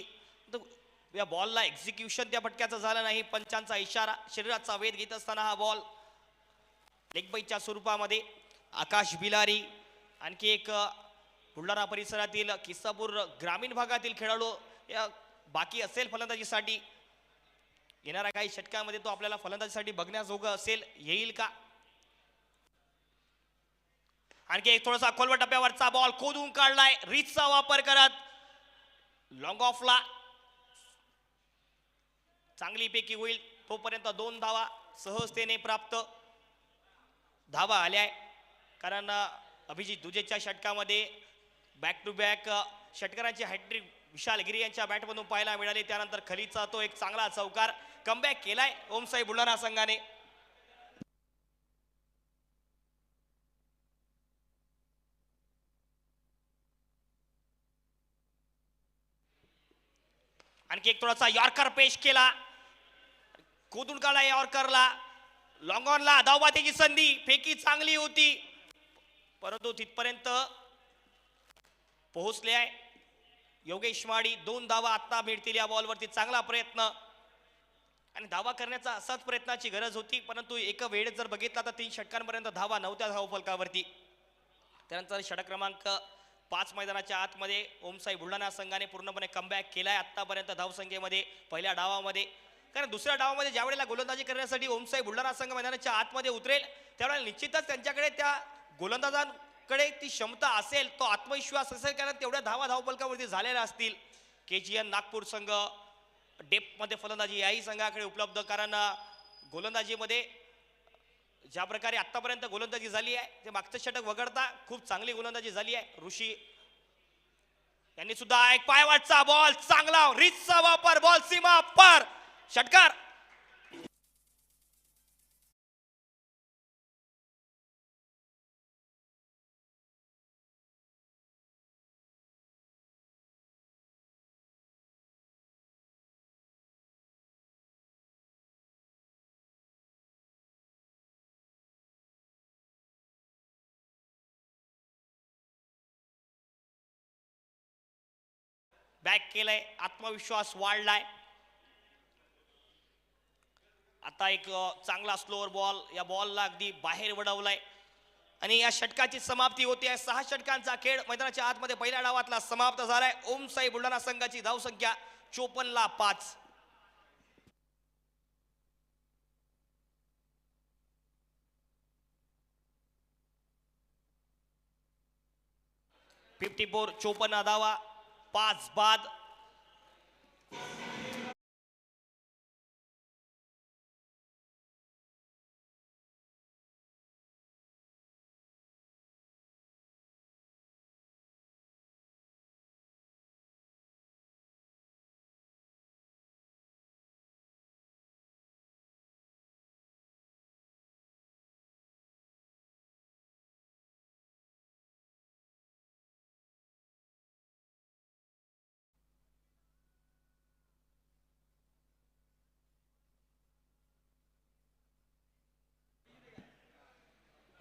या बॉलला एक्झिक्युशन त्या फटक्याचं झालं नाही. पंचांचा इशारा, शरीराचा वेध घेत असताना हा बॉल लेग बाईच्या स्वरूपामध्ये. आकाश बिलारी आणखी एक बुलढाणा परिसरातील किस्सापूर ग्रामीण भागातील खेळाडू या बाकी असेल फलंदाजीसाठी. येणाऱ्या काही षटकामध्ये तो आपल्याला फलंदाजीसाठी बघण्याजोगं असेल. येईल का? आणखी एक थोडासा खोलवर टप्प्यावरचा बॉल खोदून काढलाय. रीचचा वापर करत लॉंग ऑफला चांगली पैकी होईल. तोपर्यंत 2 धावा सहजतेने प्राप्त. धावा आल्याय कारण अभिजित दुजेच्या षटकामध्ये बॅक टू बॅक षटकारांची हॅट्रिक विशालगिरी यांच्या बॅटमधून पाहायला मिळाली. त्यानंतर खलीचा तो एक चांगला चौकार कमबॅक केलाय ओमसाई बुलढाणा संघाने. आणखी एक थोडासा यॉर्कर पेश केला, खोदून काढला यॉर्करला. लॉंग ऑनला धावबादीची संधी, फेकी चांगली होती परंतु तिथपर्यंत पोहोचले आहे योगेश माडी. 2 धावा आता मिळतील या बॉलवरती. चांगला प्रयत्न आणि धावा करण्याचा असाच प्रयत्नाची गरज होती परंतु एक वेळ जर बघितला तर 3 षटकांपर्यंत धावा नव्हत्या धावफलकावरती. त्यानंतर षटक क्रमांक 5 मैदानाच्या आतमध्ये ओमसाई बुलढाणा संघाने पूर्णपणे कमबॅक केलाय. आतापर्यंत धावसंख्येमध्ये पहिल्या डावामध्ये कारण दुसऱ्या डावामध्ये ज्या वेळेला गोलंदाजी करण्यासाठी ओमसाई बुलढाणा संघ मैदानाच्या आतमध्ये उतरेल त्यावेळेला निश्चितच त्यांच्याकडे त्या गोलंदाजांकडे ती क्षमता असेल, तो आत्मविश्वास असेल, कारण तेवढ्या धावा धावपलकावरती झालेल्या असतील. KGN नागपूर संघ डेपमध्ये फलंदाजी याही संघाकडे उपलब्ध, कारण गोलंदाजीमध्ये ज्या प्रकारे आतापर्यंत गोलंदाजी झाली आहे ते मागचं षटक वगळता खूप चांगली गोलंदाजी झाली आहे. ऋषी यांनी सुद्धा एक पायवाटचा बॉल, चांगला रिचचा वापर, बॉल सीमा पार, षटकार. बॅक केलंय, आत्मविश्वास वाढलाय. आता एक चांगला स्लोअर बॉल, या बॉलला अगदी बाहेर वळवलाय आणि या षटकाची समाप्ती होते आहे. 6 षटकांचा खेळ मैदानाच्या आतमध्ये पहिल्या डावातला समाप्त झालाय. ओमसाई बुलढाणा संघाची धावसंख्या 54-5. .54 54 धावा, 5 बाद.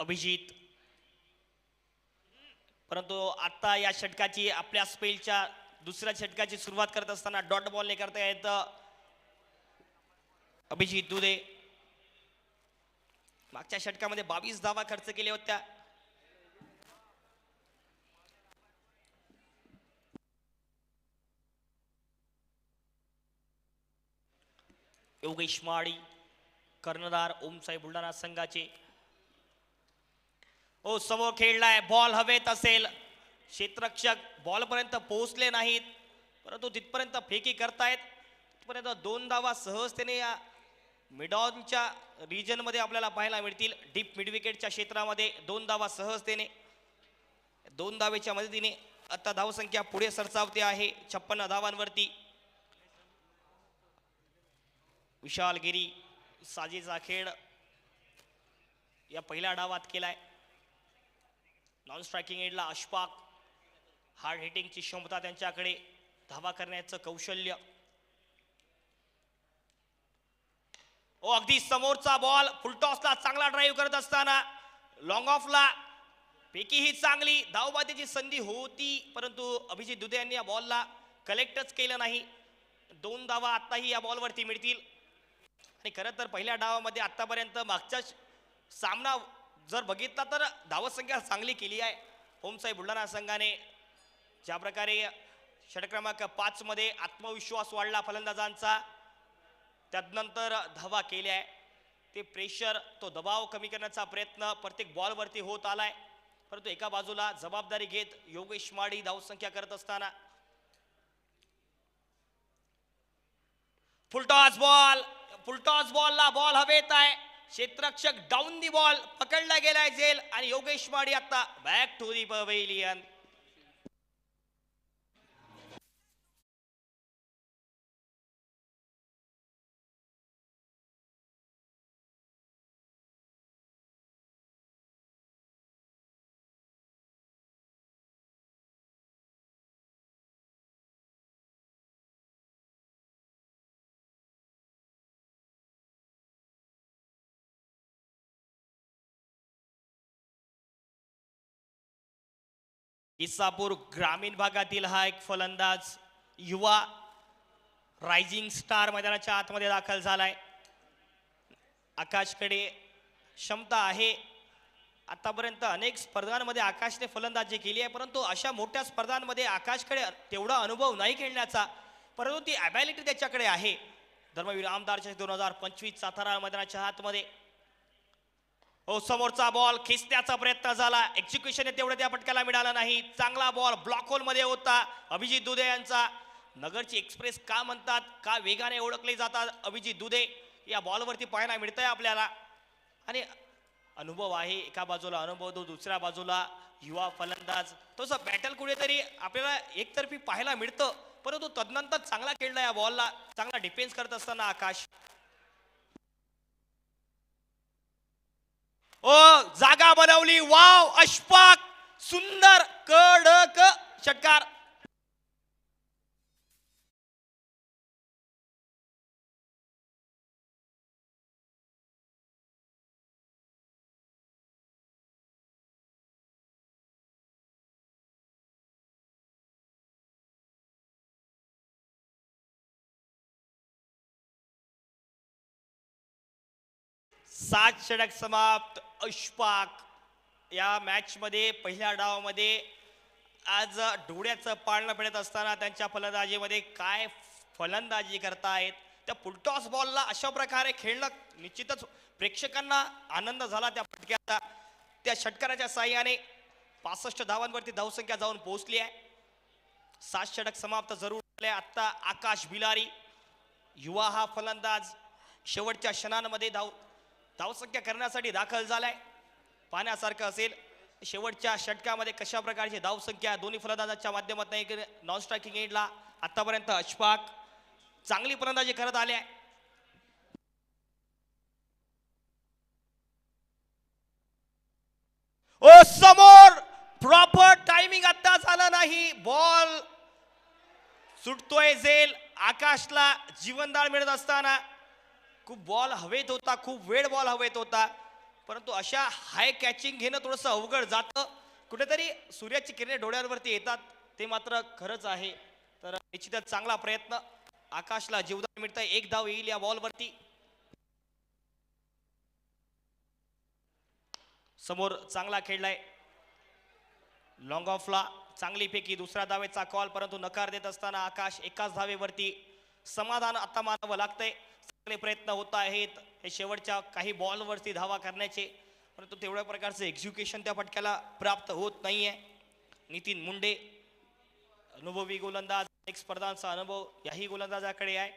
अभिजित, परंतु आता या षटकाची आपल्या स्पेलच्या दुसऱ्या षटकाची सुरुवात करत असताना डॉट बॉलने करता येत. अभिजित दुधे मागच्या षटकामध्ये 22 धावा खर्च केल्या होत्या. योगेश माळी कर्णधार ओमसाई बुलढाणा संघाचे. ओ समोर खेळलाय, बॉल हवेत असेल, क्षेत्ररक्षक बॉल पर्यंत पोहोचले नाहीत, परंतु तिथपर्यंत फेकी करतायत. तिथपर्यंत 2 धावा सहजतेने या मिडॉनच्या रिजन मध्ये आपल्याला पाहायला मिळतील. डीप मिड विकेटच्या क्षेत्रामध्ये 2 धावा सहजतेने, 2 धावेच्या मदतीने आता धावसंख्या पुढे सरसावते आहे 56 धावांवरती. विशाल गिरी साजेचा खेळ या पहिल्या डावात केलाय. नॉन स्ट्रायकिंग एंडला अशफाक, हार्ड हिटिंगची क्षमता त्यांच्याकडे, धावा करण्याचं कौशल्य. ओ अगदी समोरचा बॉल, फुलटॉसला चांगला ड्राईव्ह करत असताना लॉंग ऑफला पैकी ही चांगली धावबादीची संधी होती, परंतु अभिजित दुधे यांनी या बॉलला कलेक्टच केलं नाही. 2 धावा आताही या बॉलवरती मिळतील. आणि खरं तर पहिल्या डावामध्ये आतापर्यंत मागचा सामना जर बघितला तर धावसंख्या चांगली केली आहे ओमसाई बुलढाणा संघाने. ज्या प्रकारे षटक क्रमांक 5 मध्ये आत्मविश्वास वाढला फलंदाजांचा, त्यानंतर धावा केल्या आहे. ते प्रेशर, तो दबाव कमी करण्याचा प्रयत्न प्रत्येक बॉलवरती होत आलाय. परंतु एका बाजूला जबाबदारी घेत योगेश माळी धावसंख्या करत असताना फुलटॉस बॉलला बॉल हवेत आहे. क्षेत्ररक्षक डाऊन दी बॉल पकडला गेलाय झेल आणि योगेश माळी आता back to the pavilion. Isapur ग्रामीण भागातील हा एक फलंदाज, युवा रायझिंग स्टार मैदानाच्या आतमध्ये दाखल झालाय. आकाशकडे क्षमता आहे. आतापर्यंत अनेक स्पर्धांमध्ये आकाशने फलंदाजी केली आहे, परंतु अशा मोठ्या स्पर्धांमध्ये आकाशकडे तेवढा अनुभव नाही खेळण्याचा, परंतु ती ॲबिलिटी त्याच्याकडे आहे. धर्मवीर आमदारच्या 2025 सातारा मैदानाच्या हातमध्ये. हो, समोरचा बॉल खेचण्याचा प्रयत्न झाला, एक्झिक्युशन तेवढं त्या पटकाला मिळालं नाही. चांगला बॉल ब्लॉक होल मध्ये होता अभिजित दुधे यांचा. नगरची एक्सप्रेस का म्हणतात, का वेगाने ओळखले जातात अभिजित दुधे, या बॉलवरती पाहायला मिळतंय आपल्याला. आणि अनुभव आहे, एका बाजूला अनुभव तो, दुसऱ्या बाजूला युवा फलंदाज. तसं बॅटल कुठेतरी आपल्याला एकतर्फी पाहायला मिळतं, परंतु तदनंतर चांगला खेळला या बॉलला, चांगला डिफेन्स करत असताना आकाश. ओ, जागा बनवली, वाव अशफाक, सुंदर कडक षटकार. सात षटक समाप्त. अशफाक या मॅच मध्ये पहिल्या डावामध्ये आज डोळ्याचं पाळणं पडत असताना त्यांच्या फलंदाजीमध्ये काय फलंदाजी करतायत. त्या फुलटॉस बॉलला अशा प्रकारे खेळणं निश्चितच प्रेक्षकांना आनंद झाला त्या फटक्याचा. त्या षटकाराच्या साह्याने 65 धावांवरती धावसंख्या जाऊन पोहोचली आहे. 7 षटक समाप्त जरूर झाले. आता आकाश बिलारी युवा हा फलंदाज शेवटच्या क्षणांमध्ये धावसंख्या करण्यासाठी दाखल झालाय. पाहण्यासारखं असेल शेवटच्या षटकामध्ये कशा प्रकारची धावसंख्या दोन्ही फलंदाजांच्या माध्यमातून. एक नॉन स्ट्रायकिंग एंडला आतापर्यंत अशफाक चांगली फलंदाजी करत आले आहे. ओ, समोर प्रॉपर टायमिंग आता झालं नाही, बॉल सुटतोय झेल. आकाशला जीवनदाळ मिळत असताना खूप बॉल हवेत होता, खूप वेळ बॉल हवेत होता, परंतु अशा हाय कॅचिंग घेणं थोडंसं अवघड जातं. कुठेतरी सूर्याची किरणे डोळ्यांवरती येतात, ते मात्र खरंच आहे. तर निश्चितच चांगला प्रयत्न, आकाशला जीवदान मिळतंय. एक धाव येईल या बॉलवरती. समोर चांगला खेळलाय, लॉंग ऑफला चांगली पैकी दुसऱ्या धावेचा कॉल, परंतु नकार देत असताना आकाश एकाच धावेवरती समाधान आता मानावं लागतंय. चांगले प्रयत्न होत आहेत हे शेवटच्या काही बॉलवरती धावा करण्याचे, परंतु तेवढ्या प्रकारचे एक्झिक्युशन त्या फटक्याला प्राप्त होत नाहीये. नितीन मुंडे अनुभवी गोलंदाज, अनेक स्पर्धांचा अनुभव याही गोलंदाजाकडे आहे.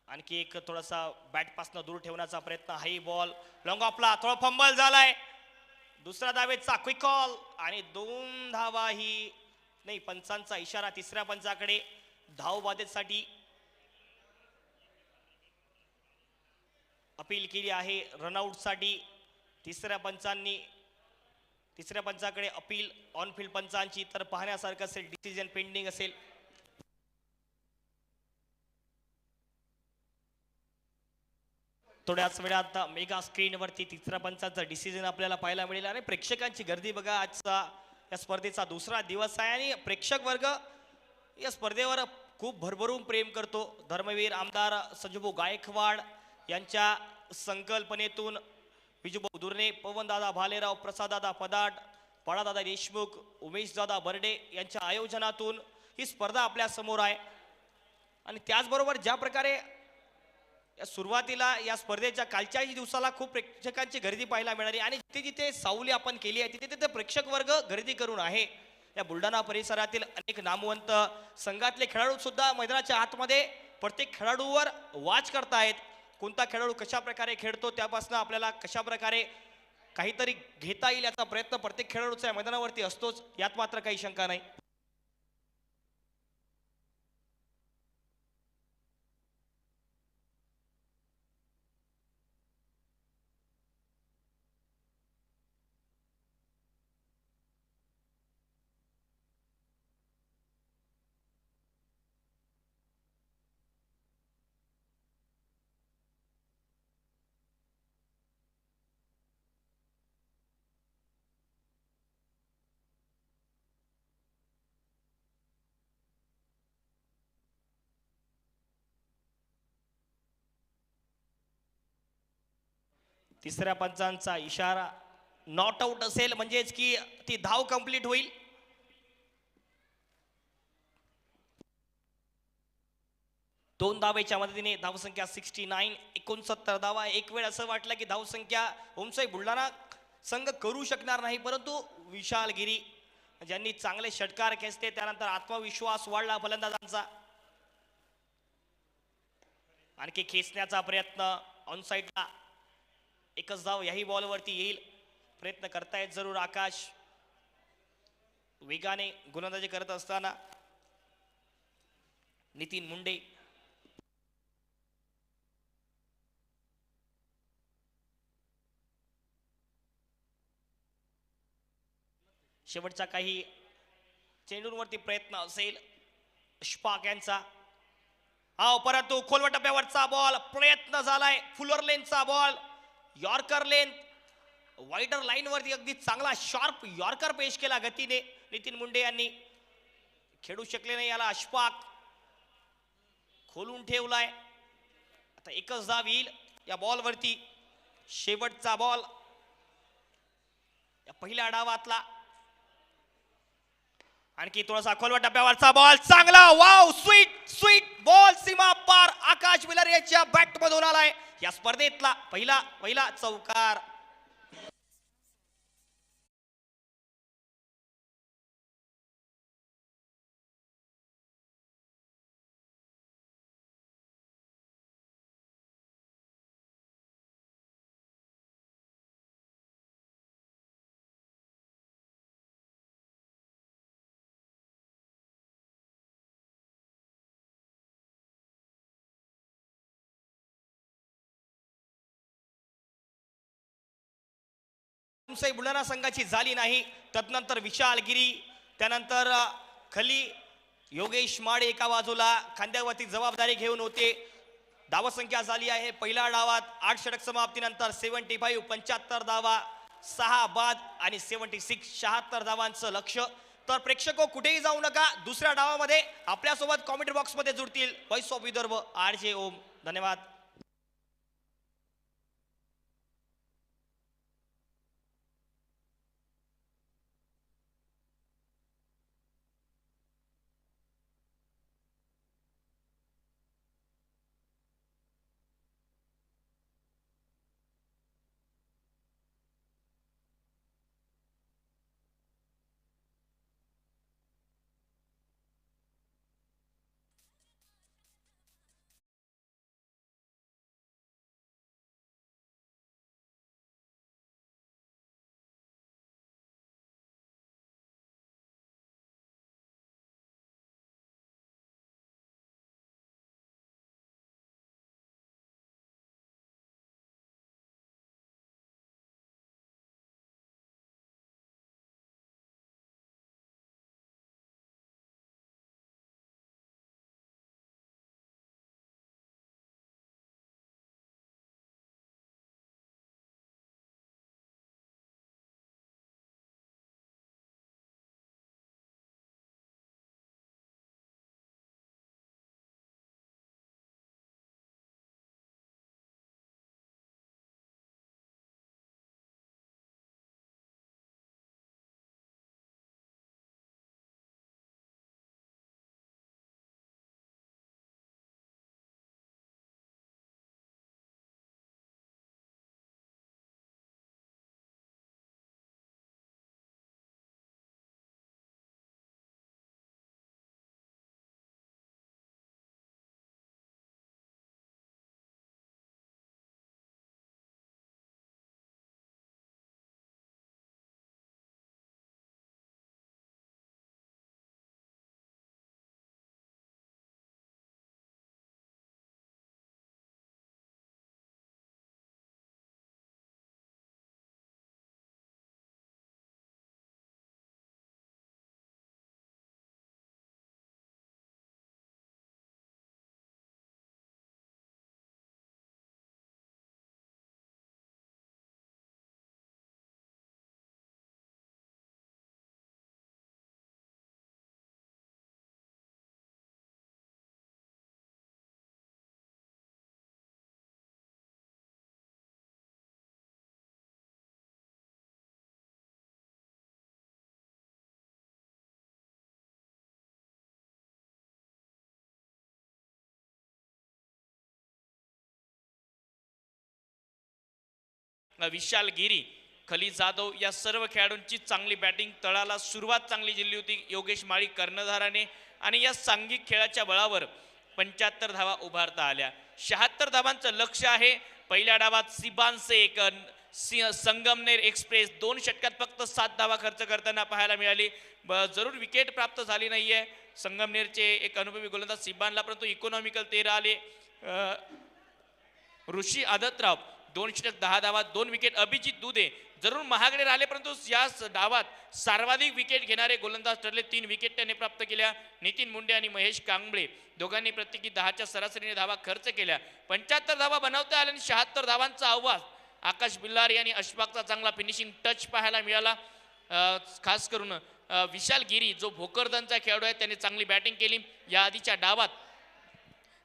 आणखी एक थोडासा बॅट पासून दूर ठेवण्याचा प्रयत्न. हाई बॉल लॉंग ऑफला, थोडा फंबल झालाय. दुसऱ्या धावेचा क्विक कॉल आणि 2 धावा ही नाही, पंचांचा इशारा तिसऱ्या पंचाकडे. धाव बाधितसाठी अपील केली आहे रनआउट साठी. तिसऱ्या पंचाकडे अपील ऑन फील्ड पंचांची. तर पाहण्यासारखं असेल, डिसिजन पेंडिंग असेल. थोड्याच वेळात मेगा स्क्रीनवरती तिसऱ्या पंचांचा डिसिजन आपल्याला पाहायला मिळेल. आणि प्रेक्षकांची गर्दी बघा, आजचा या स्पर्धेचा दुसरा दिवस आहे आणि प्रेक्षक वर्ग या स्पर्धेवर खूप भरभरून प्रेम करतो. धर्मवीर आमदार संजूभाऊ गायकवाड यांच्या संकल्पनेतून विजूभाऊ दुर्ने, पवनदादा भालेराव, प्रसाददादा पदाट, पाडादादा देशमुख, उमेशदादा बर्डे यांच्या आयोजनातून ही स्पर्धा आपल्या समोर आहे. आणि त्याचबरोबर ज्या प्रकारे या सुरुवातीला या स्पर्धेच्या कालच्याही दिवसाला खूप प्रेक्षकांची गर्दी पाहायला मिळाली आणि जिथे जिथे सावली आपण केली आहे तिथे तिथे प्रेक्षक वर्ग गर्दी करून आहे. या बुलढाणा परिसरातील अनेक नामवंत संघातले खेळाडू सुद्धा मैदानाच्या आतमध्ये प्रत्येक खेळाडूवर वाच करतायत. कोणता खेळाडू कशा प्रकारे खेळतो त्यापासून आपल्याला कशा प्रकारे काहीतरी घेता येईल याचा प्रयत्न प्रत्येक खेळाडूचा मैदानावरती असतोच, यात मात्र काही शंका नाही. तिसऱ्या पंचांचा इशारा नॉट आउट असेल म्हणजेच की ती धाव कंप्लीट होईल. 2 धावेच्या मदतीने धावसंख्या 69, 69 धावा. एक वेळ असं वाटलं की धावसंख्या ओमसाई बुलढाणा संघ करू शकणार नाही, परंतु विशाल गिरी ज्यांनी चांगले षटकार खेचले, त्यानंतर आत्मविश्वास वाढला फलंदाजांचा. आणखी खेचण्याचा प्रयत्न ऑन साईडला. एकच धाव याही बॉलवरती येईल. प्रयत्न करतायत जरूर आकाश. वेगाने गोलंदाजी करत असताना नितीन मुंडे. शेवटचा काही चेंडूंवरती प्रयत्न असेल अशफाक यांचा. परंतु खोलवर टप्प्यावरचा बॉल. प्रयत्न झालाय फुलर लेनचा बॉल. यॉर्कर लेन वाईडर लाईन वरती अगदी चांगला शार्प यॉर्कर पेश केला गतीने नितीन मुंडे यांनी. खेळू शकले नाही याला अशफाक. खोलून ठेवलाय. आता एकच धाव येईल या बॉलवरती. शेवटचा बॉल या पहिल्या डावातला. आणखी थोडासा खोलवर टप्प्यावरचा बॉल. चांगला वाव स्वीट स्वीट बॉल सीमा पार. आकाश विलर याच्या बॅट मधून आलाय या स्पर्धेतला पहिला चौकार. बुलढाणा संघाची झाली नाही. तदनंतर विशाल गिरी, त्यानंतर खली योगेश माडे एका बाजूला खांद्यावरती जबाबदारी घेऊन होते. धावसंख्या झाली आहे पहिल्या डावात 8 षटक समाप्तीनंतर 75 75 धावा, 6 बाद आणि 76 76 धावांचं लक्ष. तर प्रेक्षक कुठेही जाऊ नका. दुसऱ्या डावामध्ये आपल्यासोबत कॉमेंट्री बॉक्समध्ये जुळतील व्हॉइस ऑफ विदर्भ RJ ओम. धन्यवाद. विशाल गिरी, खली जाधव या सर्व खेळाडूंची चांगली बॅटिंग, तळाला सुरुवात चांगली दिली होती योगेश माळी कर्णधाराने आणि या सांघिक खेळाच्या बळावर 75 धावा उभारता आल्या. 76 धावांचं लक्ष आहे. पहिल्या डावात सिबान शेख, संगमनेर एक्सप्रेस 2 षटकात फक्त 7 धावा खर्च करताना पाहायला मिळाली. जरूर विकेट प्राप्त झाली नाहीये संगमनेरचे एक अनुभवी गोलंदाज सिबानला, परंतु इकॉनॉमिकल 13 आले. ऋषी आदतराव 2 षटक 10 धावा 2 विकेट. अभिजित दुधे जरूर महागडे राहिले, परंतु या डावात सर्वाधिक विकेट घेणारे गोलंदाज ठरले. 3 विकेट त्याने प्राप्त केल्या. नितीन मुंडे आणि महेश कांबळे दोघांनी प्रत्येकी 10च्या सरासरीने धावा खर्च केल्या. 75 धावा बनवता आल्या आणि 76 धावांचा आवाज. आकाश बिल्लारी आणि अशफाकचा चांगला फिनिशिंग टच पाहायला मिळाला. खास करून विशाल गिरी जो भोकरदनचा खेळाडू आहे त्याने चांगली बॅटिंग केली या आधीच्या डावात.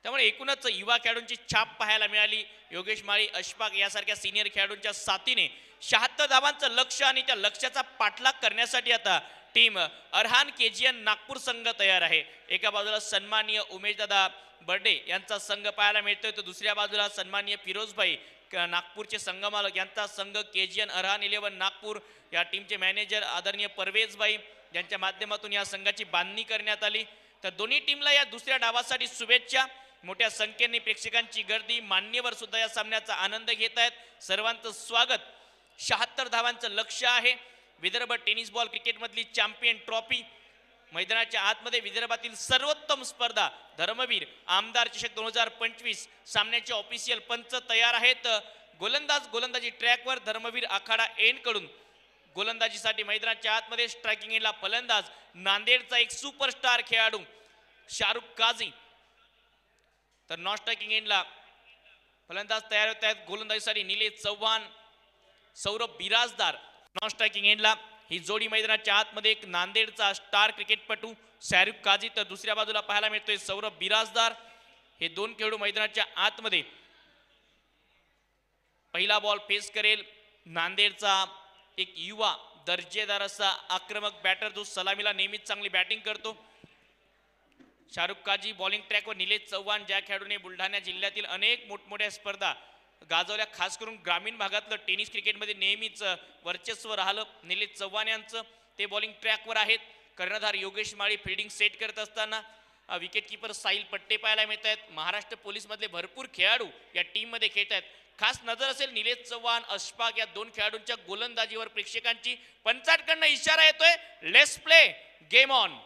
त्यामुळे एकूणच युवा खेळाडूंची छाप पाहायला मिळाली. योगेश माळी, अशफाक यासारख्या सिनियर खेळाडूंच्या साथीने 76 धावांचं लक्ष आणि त्या लक्ष्याचा पाठलाग करण्यासाठी आता टीम अरहान केजीएन नागपूर संघ तयार आहे. एका बाजूला सन्माननीय उमेशदादा बर्डे यांचा संघ पाहायला मिळतोय, तर दुसऱ्या बाजूला सन्माननीय फिरोजभाई नागपूरचे संघमालक यांचा संघ केजीएन अरहान 11 नागपूर. या टीमचे मॅनेजर आदरणीय परवेजभाई यांच्या माध्यमातून या संघाची बांधणी करण्यात आली. तर दोन्ही टीमला या दुसऱ्या डावासाठी शुभेच्छा. मोठ्या संख्येने प्रेक्षकांची गर्दी, मान्यवर सुद्धा या सामन्याचा आनंद घेत आहेत. सर्वांचं स्वागत. 76 धावांचं लक्ष आहे. विदर्भ टेनिस बॉल क्रिकेटमधली चॅम्पियन ट्रॉफी मैदानाच्या आतमध्ये विदर्भातील सर्वोत्तम स्पर्धा धर्मवीर आमदार चषक 2025 सामन्याचे ऑफिशियल पंच तयार आहेत. गोलंदाजी ट्रॅकवर धर्मवीर आखाडा एन कडून गोलंदाजीसाठी मैदानाच्या आतमध्ये स्ट्रायकिंग एंडला फलंदाज नांदेडचा एक सुपरस्टार खेळाडू शाहरुख काझी, तर नॉन स्ट्रायकिंग एंडला फलंदाज तयार होत आहेत. गोलंदाजीसाठी निलेश चव्हाण, सौरभ बिराजदार नॉन स्ट्रायकिंग एंडला. ही जोडी मैदानाच्या आतमध्ये एक नांदेडचा स्टार क्रिकेटपटू शाहरुख काझी, तर दुसऱ्या बाजूला पाहायला मिळतोय सौरभ बिराजदार. हे दोन खेळाडू मैदानाच्या आतमध्ये. पहिला बॉल फेस करेल नांदेडचा एक युवा दर्जेदार असा आक्रमक बॅटर जो सलामीला नेहमीच चांगली बॅटिंग करतो. शाहरुख काझी बॉलिंग ट्रॅकवर. निलेश चव्हाण ज्या खेळाडूने बुलढाणा जिल्ह्यातील अनेक मोठमोठ्या स्पर्धा गाजवल्या, खास करून ग्रामीण भागातलं टेनिस क्रिकेटमध्ये नेहमीच वर्चस्व राहिलं निलेश चव्हाण यांचं, ते बॉलिंग ट्रॅकवर आहेत. कर्णधार योगेश माळी फिल्डिंग सेट करत असताना विकेट किपर साहिल पट्टे पाहायला मिळत आहेत. महाराष्ट्र पोलीस मधले भरपूर खेळाडू या टीम मध्ये खेळत आहेत. खास नजर असेल निलेश चव्हाण, अशफाक या दोन खेळाडूंच्या गोलंदाजीवर प्रेक्षकांची. पंचांकडनं इशारा येतोय, लेट्स प्ले गेम ऑन.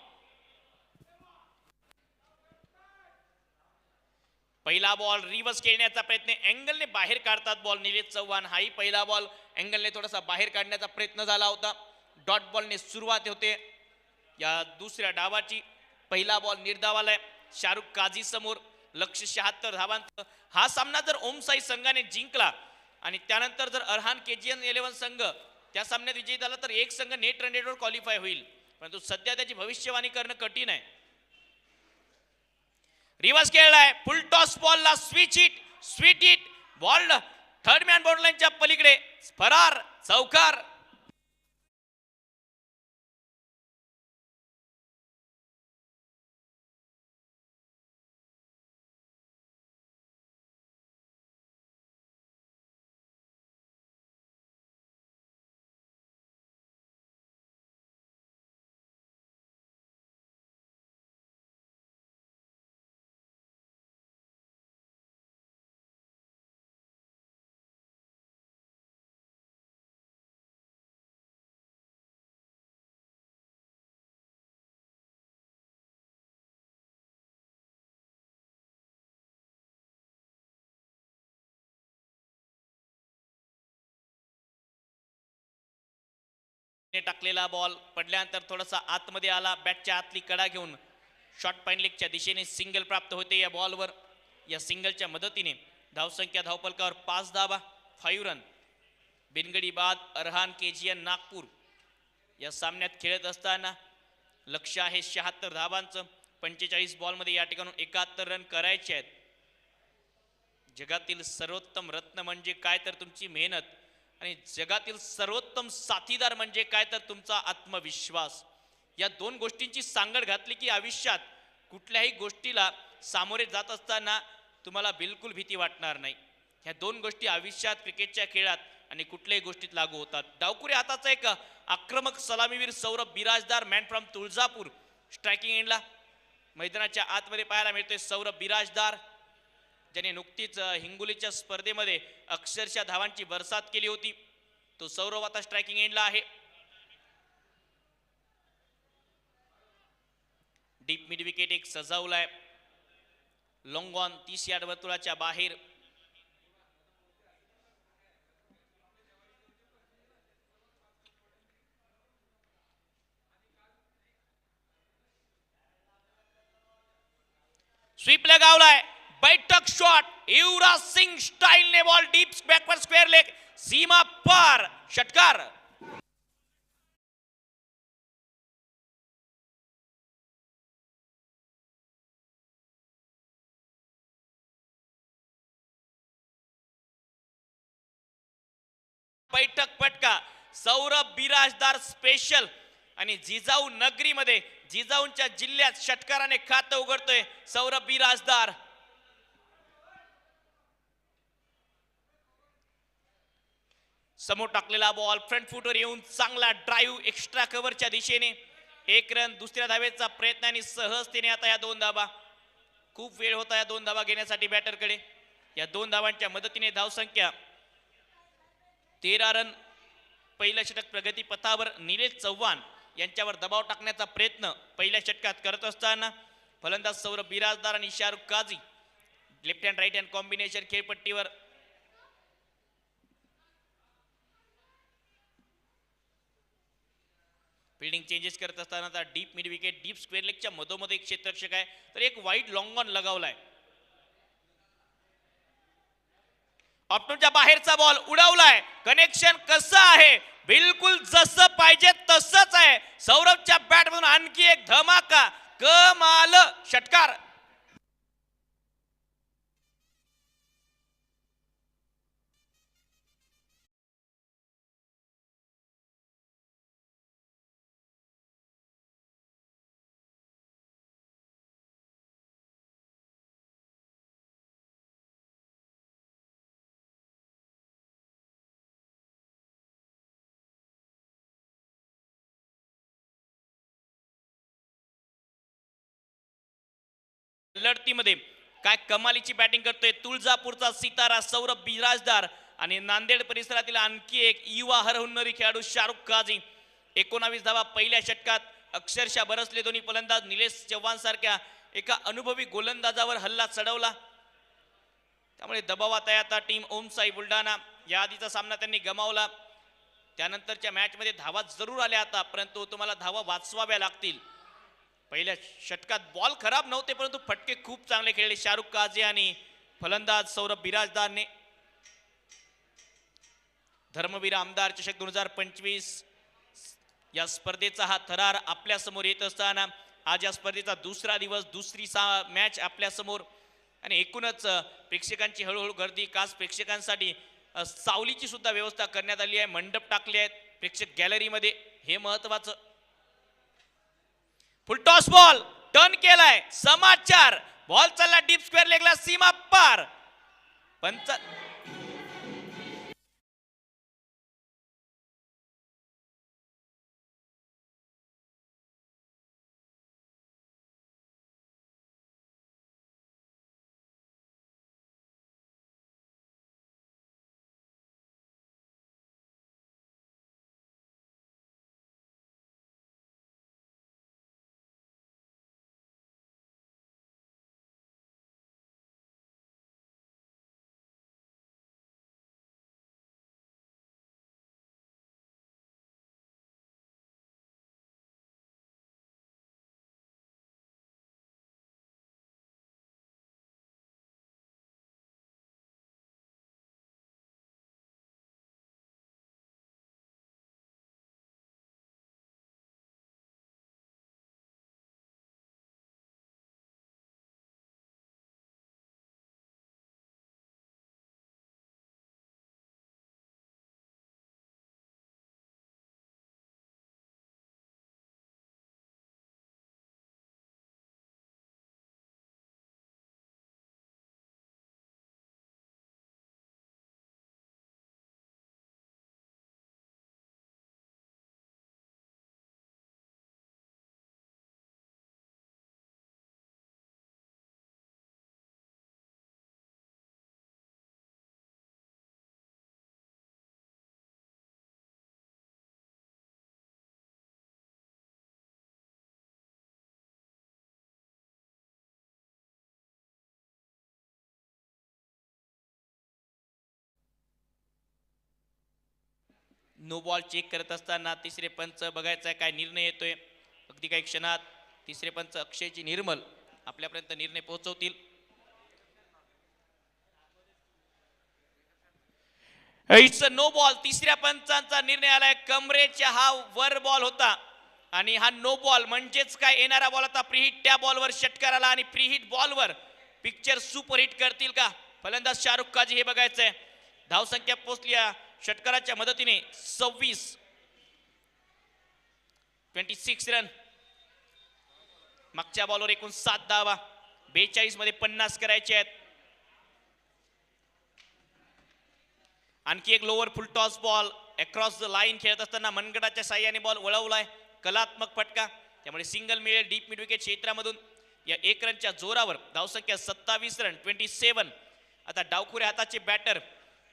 पहिला बॉल रिव्हर्स खेळण्याचा प्रयत्न, अँगलने बाहेर काढतात बॉल निलेश चव्हाण. हाही पहिला बॉल अँगलने थोडासा बाहेर काढण्याचा प्रयत्न झाला होता. डॉट बॉलने सुरुवात होते या दुसऱ्या डावाची. पहिला बॉल निर्धावालाय शाहरुख काझी समोर. लक्ष 76 धावांचं. हा सामना जर ओमसाई संघाने जिंकला आणि त्यानंतर जर अरहान केजीएन 11 संघ त्या सामन्यात विजयी झाला तर एक संघ नेट रन रेटवर क्वालिफाय होईल, परंतु सध्या त्याची भविष्यवाणी करणं कठीण आहे. रिव्हर्स खेळलाय, फुल टॉस बॉलला sweet hit ball third man border लाईनच्या पलीकडे फरार चौकार. टाकलेला बॉल पडल्यानंतर थोडासा आतमध्ये आला, बॅटच्या आतली कडा घेऊन शॉर्ट पॉइंट लेगच्या दिशेने सिंगल प्राप्त होते या बॉलवर. या सिंगलच्या मदतीने धावसंख्या धावपलकावर 5 धावा, 5 रन. बिनगडी बाद अरहान केजीएन नागपूर या सामन्यात खेळत असताना लक्ष आहे 76 धावांचं. 45 बॉलमध्ये या ठिकाणी 71 रन करायचे आहेत. जगातील सर्वोत्तम रत्न म्हणजे काय तर तुमची मेहनत, आणि जगातील सर्वोत्तम साथीदार म्हणजे काय तर तुमचा आत्मविश्वास. या दोन गोष्टींची सांगड घातली की आयुष्यात कुठल्याही गोष्टीला सामोरे जात असताना तुम्हाला बिलकुल भीती वाटणार नाही. ह्या दोन गोष्टी आयुष्यात क्रिकेटच्या खेळात आणि कुठल्याही गोष्टीत लागू होतात. डावकुरी हाताचा एक आक्रमक सलामीवीर Saurabh Birajdar man from Tuljapur striking एंडला मैदानाच्या आतमध्ये पाहायला मिळतोय. सौरभ बिराजदार ज्याने नुकतीच हिंगोलीच्या स्पर्धेमध्ये अक्षरशः धावांची बरसात केली होती, तो सौरभ आता स्ट्रायकिंग एंडला आहे. डीप मिड विकेट एक सजावलाय. लॉंग ऑन 30 यार्ड वर्तुळाच्या बाहेर. स्वीप लगावलाय. बैठक शॉट युवराज सिंग स्टाईल ने ball deep backward square leg सीमा पार षटकार. बैठक पटका सौरभ बिराजदार स्पेशल आणि जिजाऊ नगरीमध्ये जिजाऊंच्या जिल्ह्यात षटकाराने खातं उघडतोय सौरभ बिराजदार. समोर टाकलेला बॉल फ्रंट फुटवर येऊन चांगला ड्राईव्ह एक्स्ट्रा कव्हरच्या दिशेने. एक रन. दुसऱ्या धावेचा प्रयत्न आणि सहजतेने आता या 2 धावा. खूप वेळ होता या 2 धावा घेण्यासाठी बॅटरकडे. या 2 धावांच्या मदतीने धावसंख्या 13 रन. पहिलं षटक प्रगती पथावर निलेश चव्हाण यांच्यावर दबाव टाकण्याचा प्रयत्न पहिल्या षटकात करत असताना फलंदाज सौरभ बिराजदार आणि Shahrukh Kazi left hand right hand combination खेळपट्टीवर. फिल्डिंग चेंजेस करत असताना deep mid wicket deep square लेगच्या मधोमध एक क्षेत्ररक्षक आहे, तर एक वाईड लॉंग ऑन लगावलाय. ऑप्टनच्या बाहेरचा बॉल उडवलाय. कनेक्शन कसं आहे? बिलकुल जसं पाहिजे तसंच आहे. सौरभच्या बॅटमधून आणखी एक धमाका. कमाल षटकार. लढतीमध्ये काय कमालीची बॅटिंग करतोय तुळजापूरचा सितारा सौरभ बिराजदार आणि नांदेड परिसरातील आणखी एक युवा हरहुन्नरी खेळाडू शाहरुख काझी. 19 धावा पहिल्या षटकात. अक्षरशः बरसले दोन्ही फलंदाज. निलेश चव्हाण सारख्या एका अनुभवी गोलंदाजावर हल्ला चढवला, त्यामुळे दबावात आहे आता टीम ओमसाई बुलढाणा. या आधीचा सामना त्यांनी गमावला. त्यानंतरच्या मॅच मध्ये धावा जरूर आल्या आता, परंतु तुम्हाला धावा वाचवाव्या लागतील. पहिल्या षटकात बॉल खराब नव्हते, परंतु फटके खूप चांगले खेळले शाहरुख काझी आणि फलंदाज सौरभ बिराजदारने. धर्मवीर आमदार चषक 2025 या स्पर्धेचा हा थरार आपल्या समोर येत असताना आज या स्पर्धेचा दुसरा दिवस, दुसरी मॅच आपल्या समोर आणि एकूणच प्रेक्षकांची हळूहळू गर्दी. खास प्रेक्षकांसाठी सावलीची सुद्धा व्यवस्था करण्यात आली आहे. मंडप टाकले आहेत प्रेक्षक गॅलरीमध्ये, हे महत्वाचं. फुलटॉस बॉल टर्न केलाय. समाचार बॉल चालला डीप स्क्वेअर लेगला सीमा पार. नो बॉल चेक करत असताना तिसरे पंच बघायचा काय निर्णय येतोय. अगदी काही क्षणात तिसरे पंच अक्षयजी निर्मल आपल्यापर्यंत निर्णय पोहोचवतील. It's a no ball. तिसऱ्या पंचांचा निर्णय आलाय. कमरेच्या हा वर बॉल होता आणि हा नो बॉल म्हणजेच काय येणारा बॉल आता प्रीहिट त्या बॉलवर षटकाराला आणि प्रीहिट बॉलवर पिक्चर सुपरहिट करतील का फलंदाज शाहरुख काजी हे बघायचंय. धावसंख्या पोहोचली षटकाराच्या मदतीने 26 रन. मागच्या बॉलवर एकूण 7 धावा. 42 मध्ये 50 करायचे आहेत. आणखी एक lower full toss ball across the line खेळत असताना मनगटाच्या साह्याने बॉल वळवलाय. कलात्मक फटका त्यामुळे सिंगल मिळेल डीप मिड विकेट क्षेत्रामधून. या 1 रनच्या जोरावर धावसंख्या 27 रन 27. आता डावखुऱ्या हाताचे बॅटर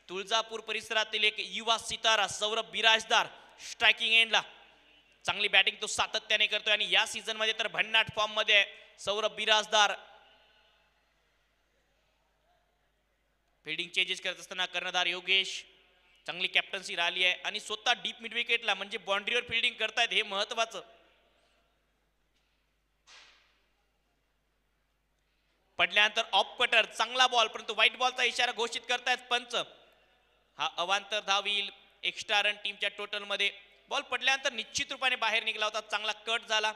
तुळजापूर परिसरातील एक युवा सितारा सौरभ बिराजदार स्ट्रायकिंग एंडला चांगली बॅटिंग तो सातत्याने करतोय आणि या सीझन मध्ये तर भन्नाट फॉर्म मध्ये आहे सौरभ बिराजदार. फिल्डिंग चेंजेस करत असताना कर्णधार योगेश चांगली कॅप्टन्सी राहिली आहे आणि स्वतः डीप मिड विकेटला म्हणजे बाउंड्रीवर फिल्डिंग करतायत हे महत्वाचं. पडल्यानंतर ऑफ कटर चांगला बॉल परंतु व्हाईट बॉलचा इशारा घोषित करतायत पंच. हा अवांतर धाव येईल एक्स्ट्रा रन टीमच्या टोटल मध्ये. बॉल पडल्यानंतर निश्चित रूपाने बाहेर निघाला होता. चांगला कट झाला.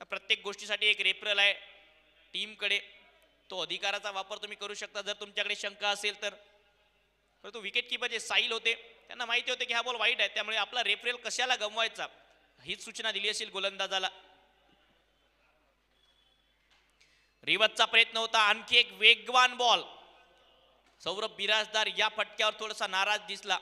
प्रत्येक गोष्टीसाठी एक रेफरल आहे टीमकडे. तो अधिकाराचा वापर तुम्ही करू शकता जर तुमच्याकडे शंका असेल तर. परंतु विकेट किपर जे साहिल होते त्यांना माहिती होते की हा बॉल वाईट आहे त्यामुळे आपला रेफरल कशाला गमवायचा हीच सूचना दिली असेल गोलंदाजाला. रिवतचा प्रयत्न होता. आणखी एक वेगवान बॉल. सौरभ बिराजदार या फटक्यावर थोडासा नाराज दिसला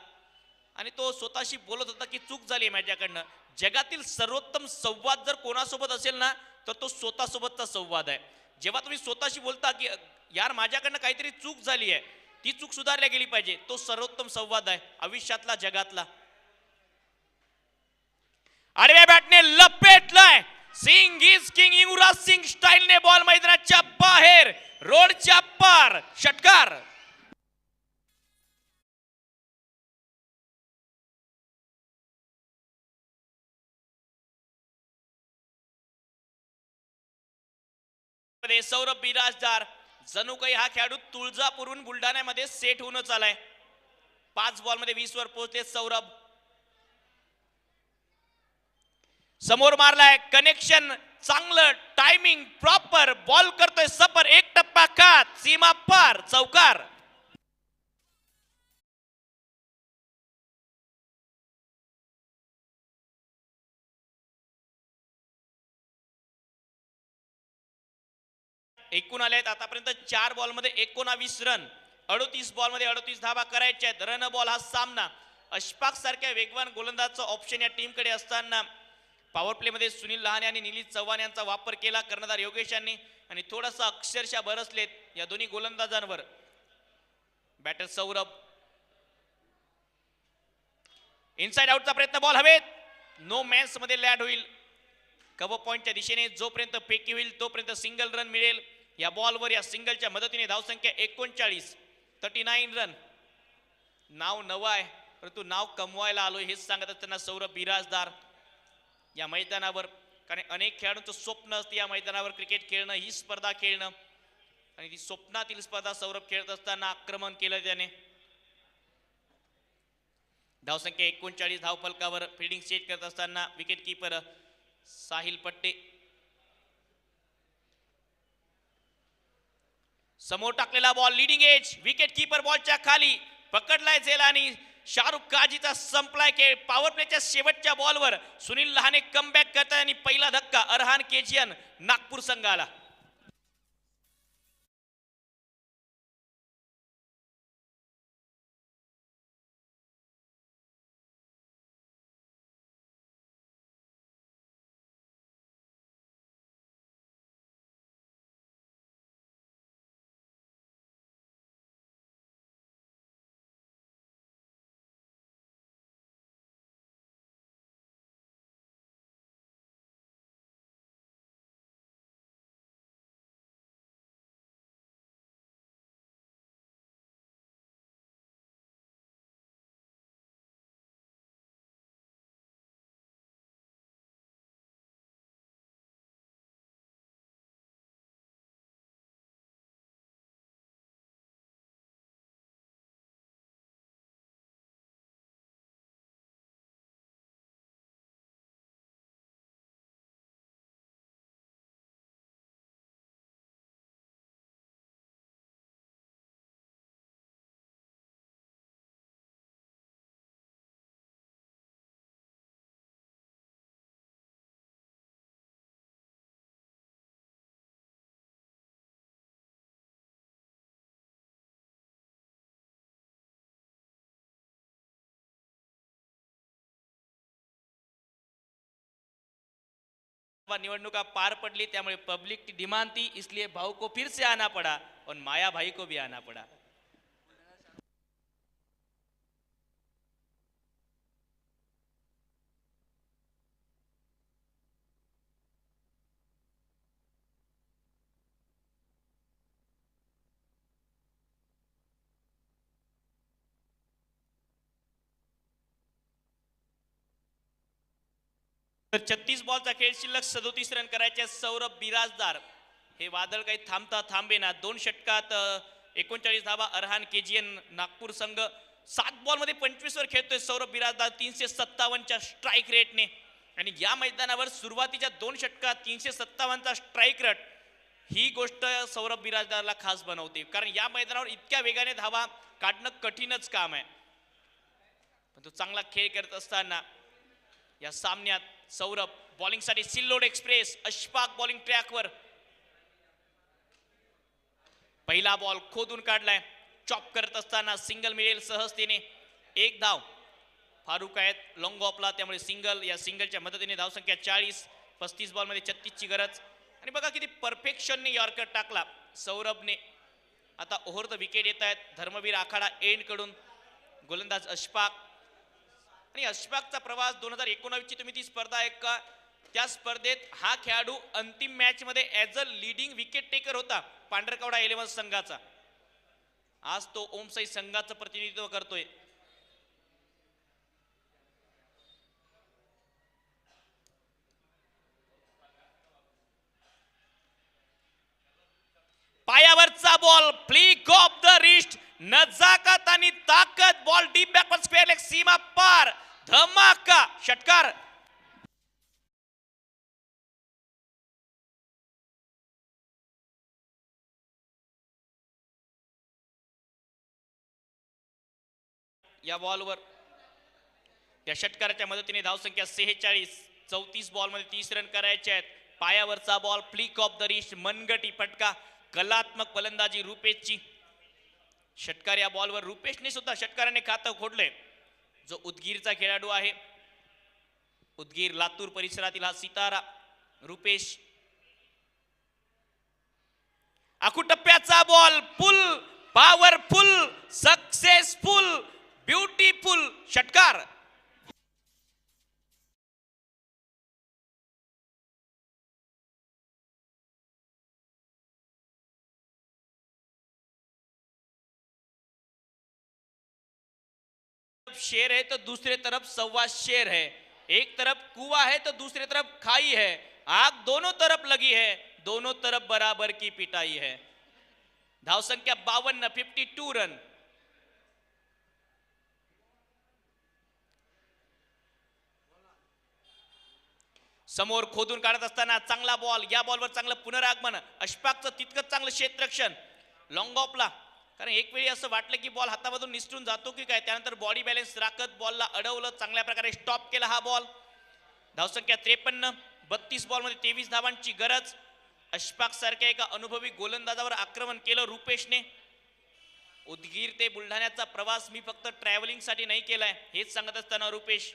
आणि तो स्वतःशी बोलत होता की चूक झाली माझ्याकडनं. जगातील सर्वोत्तम संवाद जर कोणासोबत असेल ना तर तो स्वतःसोबतचा संवाद आहे. जेव्हा तुम्ही स्वतःशी बोलता की यार माझ्याकडनं काहीतरी चूक झाली आहे ती चूक सुधारल्या गेली पाहिजे तो सर्वोत्तम संवाद आहे आयुष्यातला जगातला. आडव्या बॅटने लपेटलाय. सिंग इज किंग युवराज सिंग स्टाईलने बॉल मैदानाच्या बाहेर रोडच्या पार षटकार. सौरभ बिराजदार जणू काही हा खेळाडू तुळजापूरहून बुलढाण्यामध्ये सेट होऊनच आलाय. 5 बॉल मध्ये 20 वर पोहोचले सौरभ. समोर मारलाय कनेक्शन चांगलं टायमिंग प्रॉपर बॉल करतोय सपर. एक टप्पा खात सीमा पार चौकार. एकूण आले आहेत आतापर्यंत 4 बॉल मध्ये 19 रन. 38 बॉल मध्ये 38 धावा करायच्या आहेत. रन बॉल हा सामना अशफाक सारख्या वेगवान गोलंदाजाचा ऑप्शन या टीम कडे असताना पॉवर प्ले मध्ये सुनील लहाने आणि निलीश चव्हाण यांचा वापर केला कर्णधार योगेश यांनी आणि थोडासा अक्षरशः बरसलेत या दोन्ही गोलंदाजांवर. बॅटर सौरभ इनसाइड आउटचा प्रयत्न बॉल हवेत. नो मॅन्स मध्ये लँड होईल. कव्हर पॉइंटच्या दिशेने जोपर्यंत फेकी होईल तोपर्यंत सिंगल रन मिळेल. या बॉलवर या सिंगलच्या मदतीने धावसंख्या 39 रन. नाव नवं आहे परंतु नाव कमवायला आलोय हेच सांगत असताना सौरभ बिराजदार या मैदानावर. कारण अनेक खेळाडूंचं स्वप्न असतं या मैदानावर क्रिकेट खेळणं ही स्पर्धा खेळणं आणि ती स्वप्नातील स्पर्धा सौरभ खेळत असताना आक्रमण केलं त्याने. धावसंख्या 39 धावफलकावर फिल्डिंग सेट करत असताना विकेट किपर साहिल पट्टे. समोर टाकलेला ball leading edge wicket keeper बॉलच्या खाली पकडलाय झेल आणि शाहरुख काजीचा संपलाय खेळ. पॉवर प्लेच्या शेवटच्या बॉलवर सुनील लहाने कमबॅक करतात आणि पहिला धक्का अरहान केजीएन नागपूर संघाला. निवडणुका पार पडली, त्यामुळे पब्लिक की डिमांड थी, इसलिए भाऊ को फिर से आना पड़ा और माया भाई को भी आना पड़ा। तर 36 बॉलचा खेळ शिल्लक 37 रन करायचे सौरभ बिराजदार हे वादळ काही थांबता थांबेना 2 षटकात 39 धावा अरहान केजीएन नागपूर संघ 7 बॉल मध्ये 25 वर खेळतोय सौरभ बिराजदार 357 च्या स्ट्राईक रेटने आणि या मैदानावर सुरुवातीच्या 2 षटकात 357 चा स्ट्राईक रेट ही गोष्ट सौरभ बिराजदारला खास बनवते कारण या मैदानावर इतक्या वेगाने धावा काढणं कठीणच काम आहे पण तो चांगला खेळ करत असताना या सामन्यात सौरभ बॉलिंग साठी सिल्लोड एक्सप्रेस अशफाक बॉलिंग ट्रॅकवर पहिला बॉल खोदून काढलाय चॉप करत असताना सिंगल मिळेल सहजतेने एक धाव फारुक आहेत लॉंग ऑफला त्यामुळे सिंगल या सिंगलच्या मदतीने धावसंख्या 40 35 बॉल मध्ये 36 ची गरज आणि बघा किती परफेक्शनने यॉर्कर टाकला सौरभने आता ओव्हर द विकेट येत आहेत धर्मवीर आखाडा एंड कडून गोलंदाज अशफाक आणि अशफाकचा प्रवास 2019 ची तुम्ही ती स्पर्धा आहे का त्या स्पर्धेत हा खेळाडू अंतिम मॅच मध्ये as a leading wicket taker होता पांढरकवडा 11 संघाचा आज तो ओमसाई संघाचं प्रतिनिधित्व करतोय पायावरचा ball flick off the wrist नजाकत आणि ताकद ball deep backward square leg सीमा पार धमाका षटकार या बॉलवर या षटकाराच्या मदतीने धावसंख्या 46 34 बॉल मध्ये 30 रन करायचे आहेत पायावरचा ball flick off the wrist मनगटी फटका कलात्मक फलंदाजी रुपेशची षटकार या बॉलवर रुपेशने सुद्धा षटकाराने खातं खोडले जो उदगीरचा खेळाडू आहे उदगीर लातूर परिसरातील हा सितारा रुपेश आखुटप्प्याचा ball full powerful successful beautiful षटकार शेर है तो दूसरे तरफ सवा शेर है एक तरफ कुआं है तो दूसरी तरफ खाई है आग दोनों तरफ लगी है दोनों तरफ बराबर की पिटाई है धाव संख्या 52 52 रन समोर खोदून काढत असताना चांगला बॉल या बॉलवर चांगलं पुनरागमन अशफाकचं तितकंच चांगलं क्षेत्ररक्षण लॉंग ऑफला कारण एक वेळी असं वाटलं की बॉल हातामधून निसटून जातो की काय त्यानंतर बॉडी बॅलन्स राखत बॉलला अडवलं चांगल्या प्रकारे स्टॉप केला हा बॉल धावसंख्या 53 32 बॉल मध्ये 23 धावांची गरज अशफाक सारख्या एका अनुभवी गोलंदाजावर आक्रमण केलं रुपेशने उदगीर ते बुलढाण्याचा प्रवास मी फक्त ट्रॅव्हलिंग साठी नाही केलाय हेच सांगत असताना रुपेश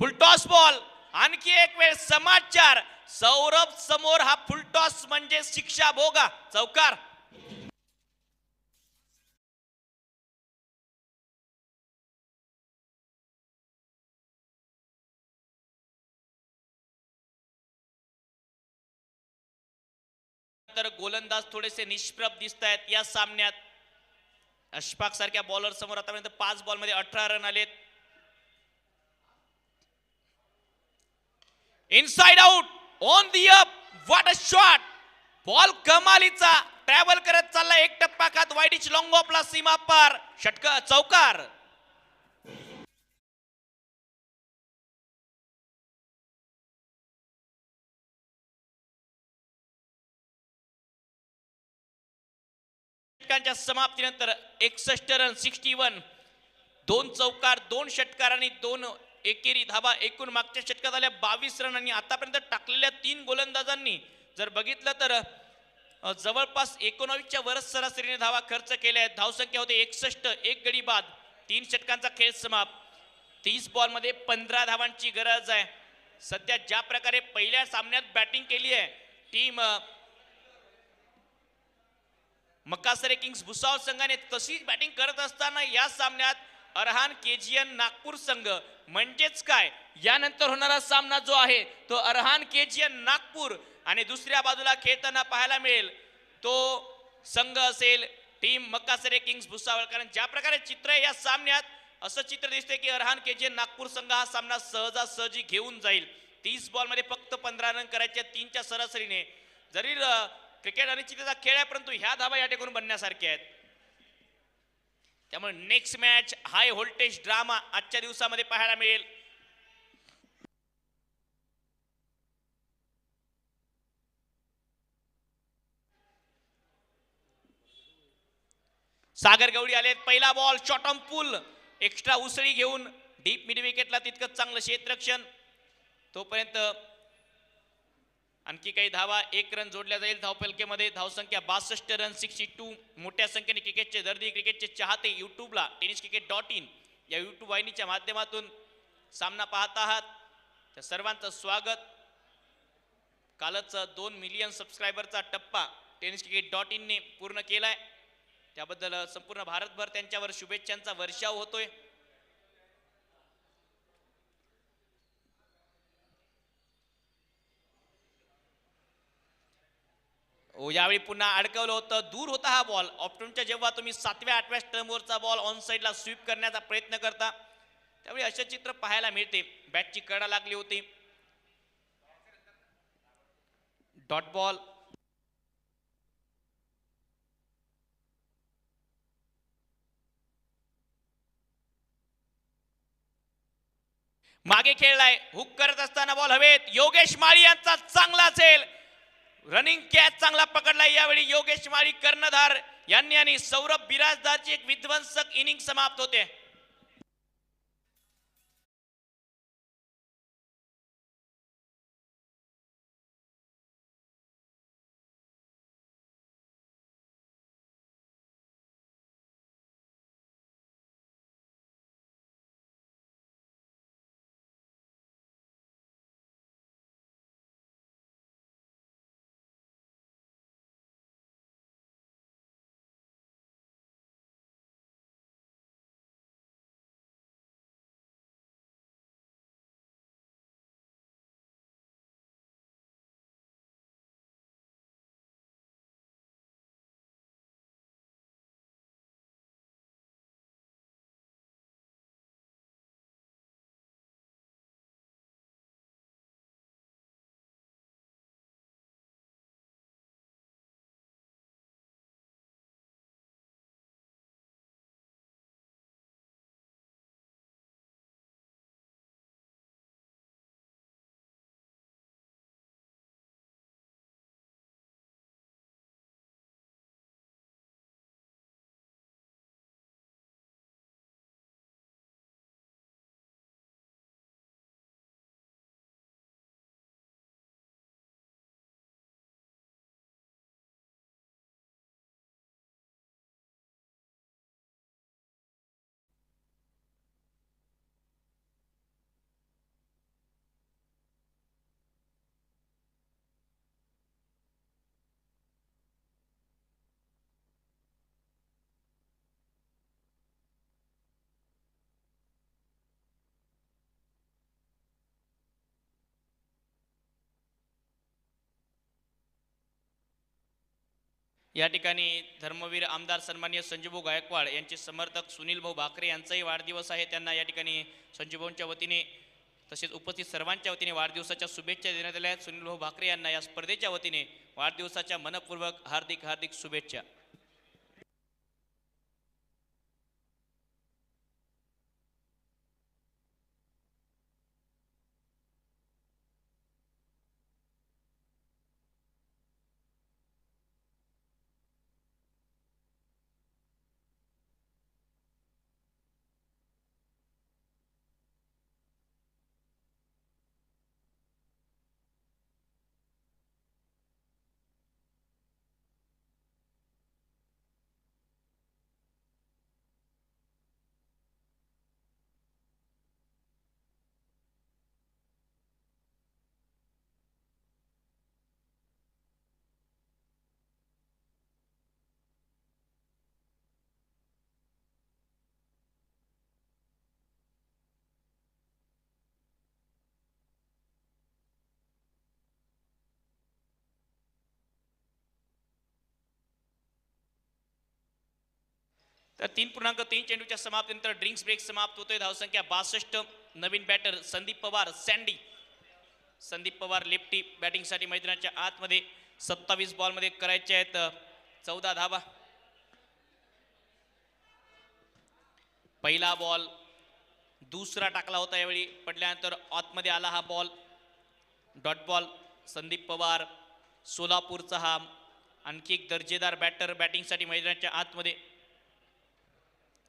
फुलटॉस बॉल आणखी एक वेळ समाचार सौरभ समोर हा फुलटॉस म्हणजे शिक्षा भोगा चौकार तर गोलंदाज थोडेसे निष्प्रभ दिसत आहेत या सामन्यात अशफाक सारख्या बॉलर समोर आतापर्यंत 5 बॉल मध्ये 18 रन आलेत inside out on the up what a shot ball कमालीचा ट्रॅव्हल करत चालला एक टप्पा खात वाईडिच लॉंग ऑफला सीमा पार षटकार चौकार षटकांच्या समाप्तीनंतर 61 रन 61 दोन चौकार दोन षटकार आणि दोन एकेरी धावा एकूण मागच्या षटकात आल्या 22 रन आणि आतापर्यंत टाकलेल्या 3 गोलंदाजांनी जर बघितलं तर जवळपास 19च्या वर सरासरीने धावा खर्च केल्या आहेत. धावसंख्या होते 61, एक गडी बाद, 3 षटकांचा खेळ समाप्त. 30 बॉल मध्ये 15 धावांची गरज आहे. सध्या ज्या प्रकारे पहिल्या सामन्यात बॅटिंग केली आहे टीम मक्कासरे किंग्स भुसावळ संघाने, तशीच बॅटिंग करत असताना या सामन्यात अरहान केजीएन नागपूर संघ म्हणजेच काय, यानंतर होणारा सामना जो आहे तो अरहान केजीएन नागपूर आणि दुसऱ्या बाजूला खेळताना पाहायला मिळेल तो संघ असेल टीम मक्कासरे किंग्स भुसावळ. कारण ज्या प्रकारे चित्र आहे या सामन्यात असं चित्र दिसते की अरहान केजीएन नागपूर संघ हा सामना सहजासहजी घेऊन जाईल. 30 बॉल मध्ये फक्त 15 रन करायचे 3च्या सरासरीने. जरी क्रिकेट अनिश्चिततेचा खेळ आहे परंतु ह्या धावा या ठिकाणी बनण्यासारख्या आहेत. त्यामुळे next match high voltage drama आजच्या दिवसामध्ये पाहायला मिळेल. सागर गवळी आलेत. पहिला ball short on pull, extra उसळी घेऊन डीप मिड विकेटला तितकंच चांगलं क्षेत्ररक्षण. तोपर्यंत आणखी काही धावा, 1 रन जोडल्या जाईल धावफलकेमध्ये. धावसंख्या 62 रन, 62. मोठ्या संख्येने क्रिकेटचे दर्दी, क्रिकेटचे चाहते युट्यूबला tenniscricket.in या युट्यूब वाहिनीच्या माध्यमातून सामना पाहत आहात त्या सर्वांचं स्वागत. कालच 2 मिलियन सबस्क्रायबरचा टप्पा tenniscricket.in ने पूर्ण केलाय. त्याबद्दल संपूर्ण भारतभर त्यांच्यावर शुभेच्छांचा वर्षाव होतोय. यावेळी पुन्हा अडकवलं होतं, दूर होता हा बॉल. ऑप्टनच्या जेव्हा तुम्ही 7व्या 8व्या स्टंपवरचा बॉल ऑन साइडला स्वीप करण्याचा प्रयत्न करता त्यावेळी असे चित्र पाहायला मिळते. बॅटची कडा लागली होती. Dot ball. मागे खेळलाय, हुक करत असताना बॉल हवेत. योगेश माळी यांचा चांगला असेल रनिंग कॅच, चांगला पकडलाय यावेळी योगेश माळी कर्णधार यांनी आणि सौरभ बिराजदारची एक विध्वंसक इनिंग समाप्त होते. या ठिकाणी धर्मवीर आमदार सन्माननीय संजूभाऊ गायकवाड यांचे समर्थक सुनील भाऊ भाकरे यांचाही वाढदिवस आहे. त्यांना या ठिकाणी संजूभाऊंच्या वतीने तसेच उपस्थित सर्वांच्या वतीने वाढदिवसाच्या शुभेच्छा देण्यात आल्या आहेत. सुनील भाऊ भाकरे यांना या स्पर्धेच्या वतीने वाढदिवसाच्या मनपूर्वक हार्दिक हार्दिक शुभेच्छा. तर 3.3 चेंडूच्या समाप्तीनंतर ड्रिंक्स ब्रेक समाप्त होतोय. धावसंख्या 62. नवीन batter Sandeep Pawar Sandy. Sandeep Pawar lefty बॅटिंगसाठी मैदानाच्या आतमध्ये 27 बॉलमध्ये करायचे आहेत 14 धावा. पहिला बॉल दुसरा टाकला होता, यावेळी पडल्यानंतर आतमध्ये आला हा ball. Dot ball. Sandeep Pawar सोलापूरचा हा आणखी एक दर्जेदार बॅटर बॅटिंगसाठी मैदानाच्या आतमध्ये.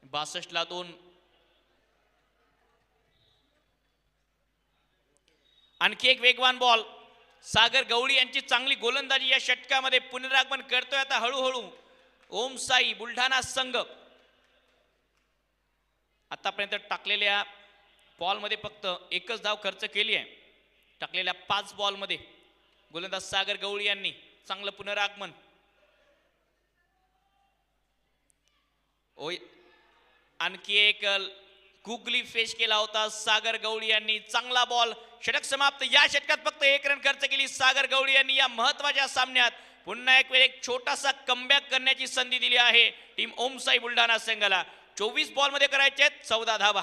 62 ला 2. आणखी एक वेगवान बॉल. सागर गवळी यांची चांगली गोलंदाजी या षटकामध्ये पुनरागमन करतोय आता हळूहळू ओम साई बुलढाणा संघ. आतापर्यंत टाकलेल्या बॉलमध्ये फक्त एकच धाव खर्च केली आहे. टाकलेल्या 5 बॉलमध्ये गोलंदाज सागर गवळी यांनी चांगलं पुनरागमन. आणखी एक गुगली फेस केला होता सागर गवळी यांनी. चांगला बॉल. षटक समाप्त. या षटकात फक्त 1 रन खर्च केली सागर गवळी यांनी. या महत्वाच्या सामन्यात पुन्हा एक वेळ एक छोटासा कमबॅक करण्याची संधी दिली आहे टीम ओम साई बुलढाणा संघाला. 24 बॉल मध्ये करायचे आहेत 14 धावा.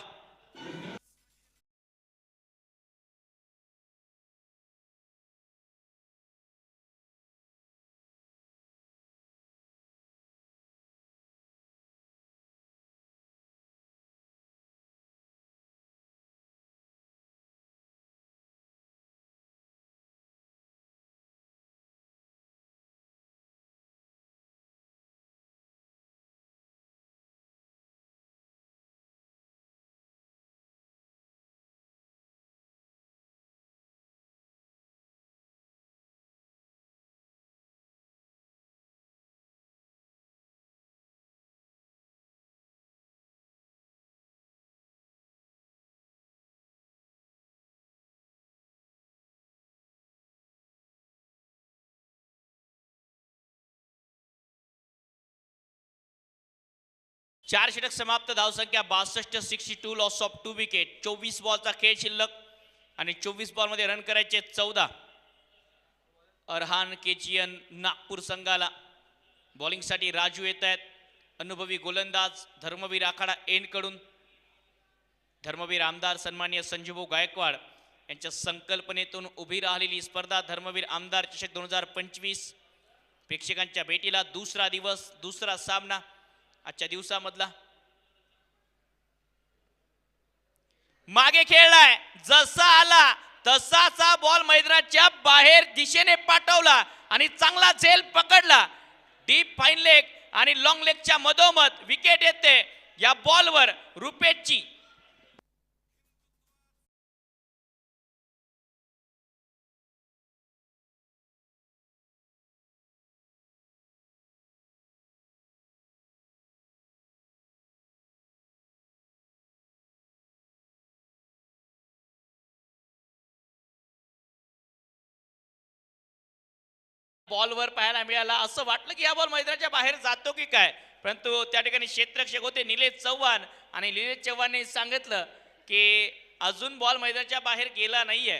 चार षटक समाप्त. धावसंख्या 62. 62. Loss of 2 wicket. 24 बॉलचा खेळ शिल्लक आणि 24 बॉल मध्ये रन करायचे 14. अरहान केजीएन नागपूर संघाला. बॉलिंगसाठी राजू येत आहेत. अनुभवी गोलंदाज धर्मवीर आखाडा एन कडून. धर्मवीर आमदार सन्माननीय संजीवभाऊ गायकवाड यांच्या संकल्पनेतून उभी राहिलेली स्पर्धा धर्मवीर आमदार चषक 2025. प्रेक्षकांच्या भेटीला दुसरा दिवस, दुसरा सामना आजच्या दिवसामधला. मागे खेळलाय, जसा आला तसाचा बॉल मैदानाच्या बाहेर दिशेने पाठवला आणि चांगला झेल पकडला. डीप फाईन लेग आणि लॉंग लेगच्या मधोमध विकेट येते या बॉलवर रुपेशची. बॉलवर पाहायला मिळाला. असं वाटलं की हा बॉल मैदानाच्या बाहेर जातो की काय, परंतु त्या ठिकाणी क्षेत्ररक्षक होते निलेश चव्हाण आणि निलेश चव्हाणने सांगितलं की अजून बॉल मैदानाच्या बाहेर गेला नाहीये.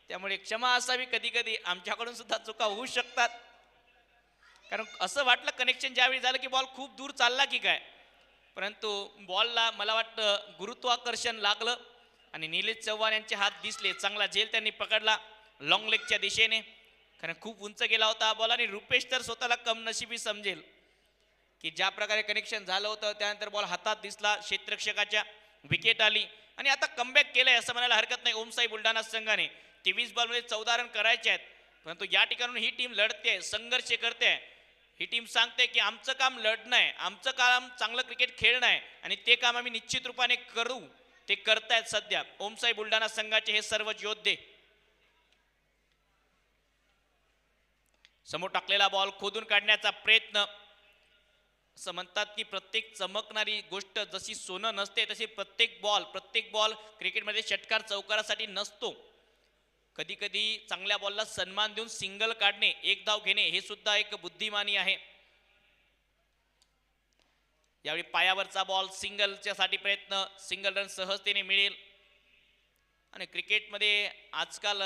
त्यामुळे क्षमा असावी, कधी कधी आमच्याकडून सुद्धा चुका होऊ शकतात. कारण असं वाटलं कनेक्शन ज्यावेळी झालं की बॉल खूप दूर चालला की काय, परंतु बॉलला मला वाटतं गुरुत्वाकर्षण लागलं आणि निलेश चव्हाण यांचे हात दिसले. चांगला झेल त्यांनी पकडला लॉंग लेगच्या दिशेने, कारण खूप उंच गेला होता हा बॉल. आणि रुपेश तर स्वतःला कमनशिबी समजेल की ज्या प्रकारे कनेक्शन झालं होतं त्यानंतर बॉल हातात दिसला, क्षेत्ररक्षकाच्या विकेट आली आणि आता कमबॅक केलंय असं म्हणायला हरकत नाही. ओम साई बुलढाणा संघाने 23 बॉलमध्ये 14 रन करायचे आहेत, परंतु या ठिकाणून ही टीम लढते, संघर्ष करते. ही टीम सांगते की आमचं काम लढणं आहे, आमचं काम चांगलं क्रिकेट खेळणं आहे आणि ते काम आम्ही निश्चित रूपाने करू. ते करतायत सध्या ओम साई बुलढाणा संघाचे हे सर्व योद्धे. समोर टाकलेला बॉल खोदून काढण्याचा प्रयत्न. असं म्हणतात की प्रत्येक चमकणारी गोष्ट जशी सोनं नसते तशी प्रत्येक बॉल क्रिकेटमध्ये षटकार चौकारासाठी नसतो. कधी कधी चांगल्या बॉलला सन्मान देऊन सिंगल काढणे, एक धाव घेणे हे सुद्धा एक बुद्धिमानी आहे. यावेळी पायावरचा बॉल, सिंगलच्या साठी प्रयत्न, सिंगल रन सहजतेने मिळेल. आणि क्रिकेटमध्ये आजकाल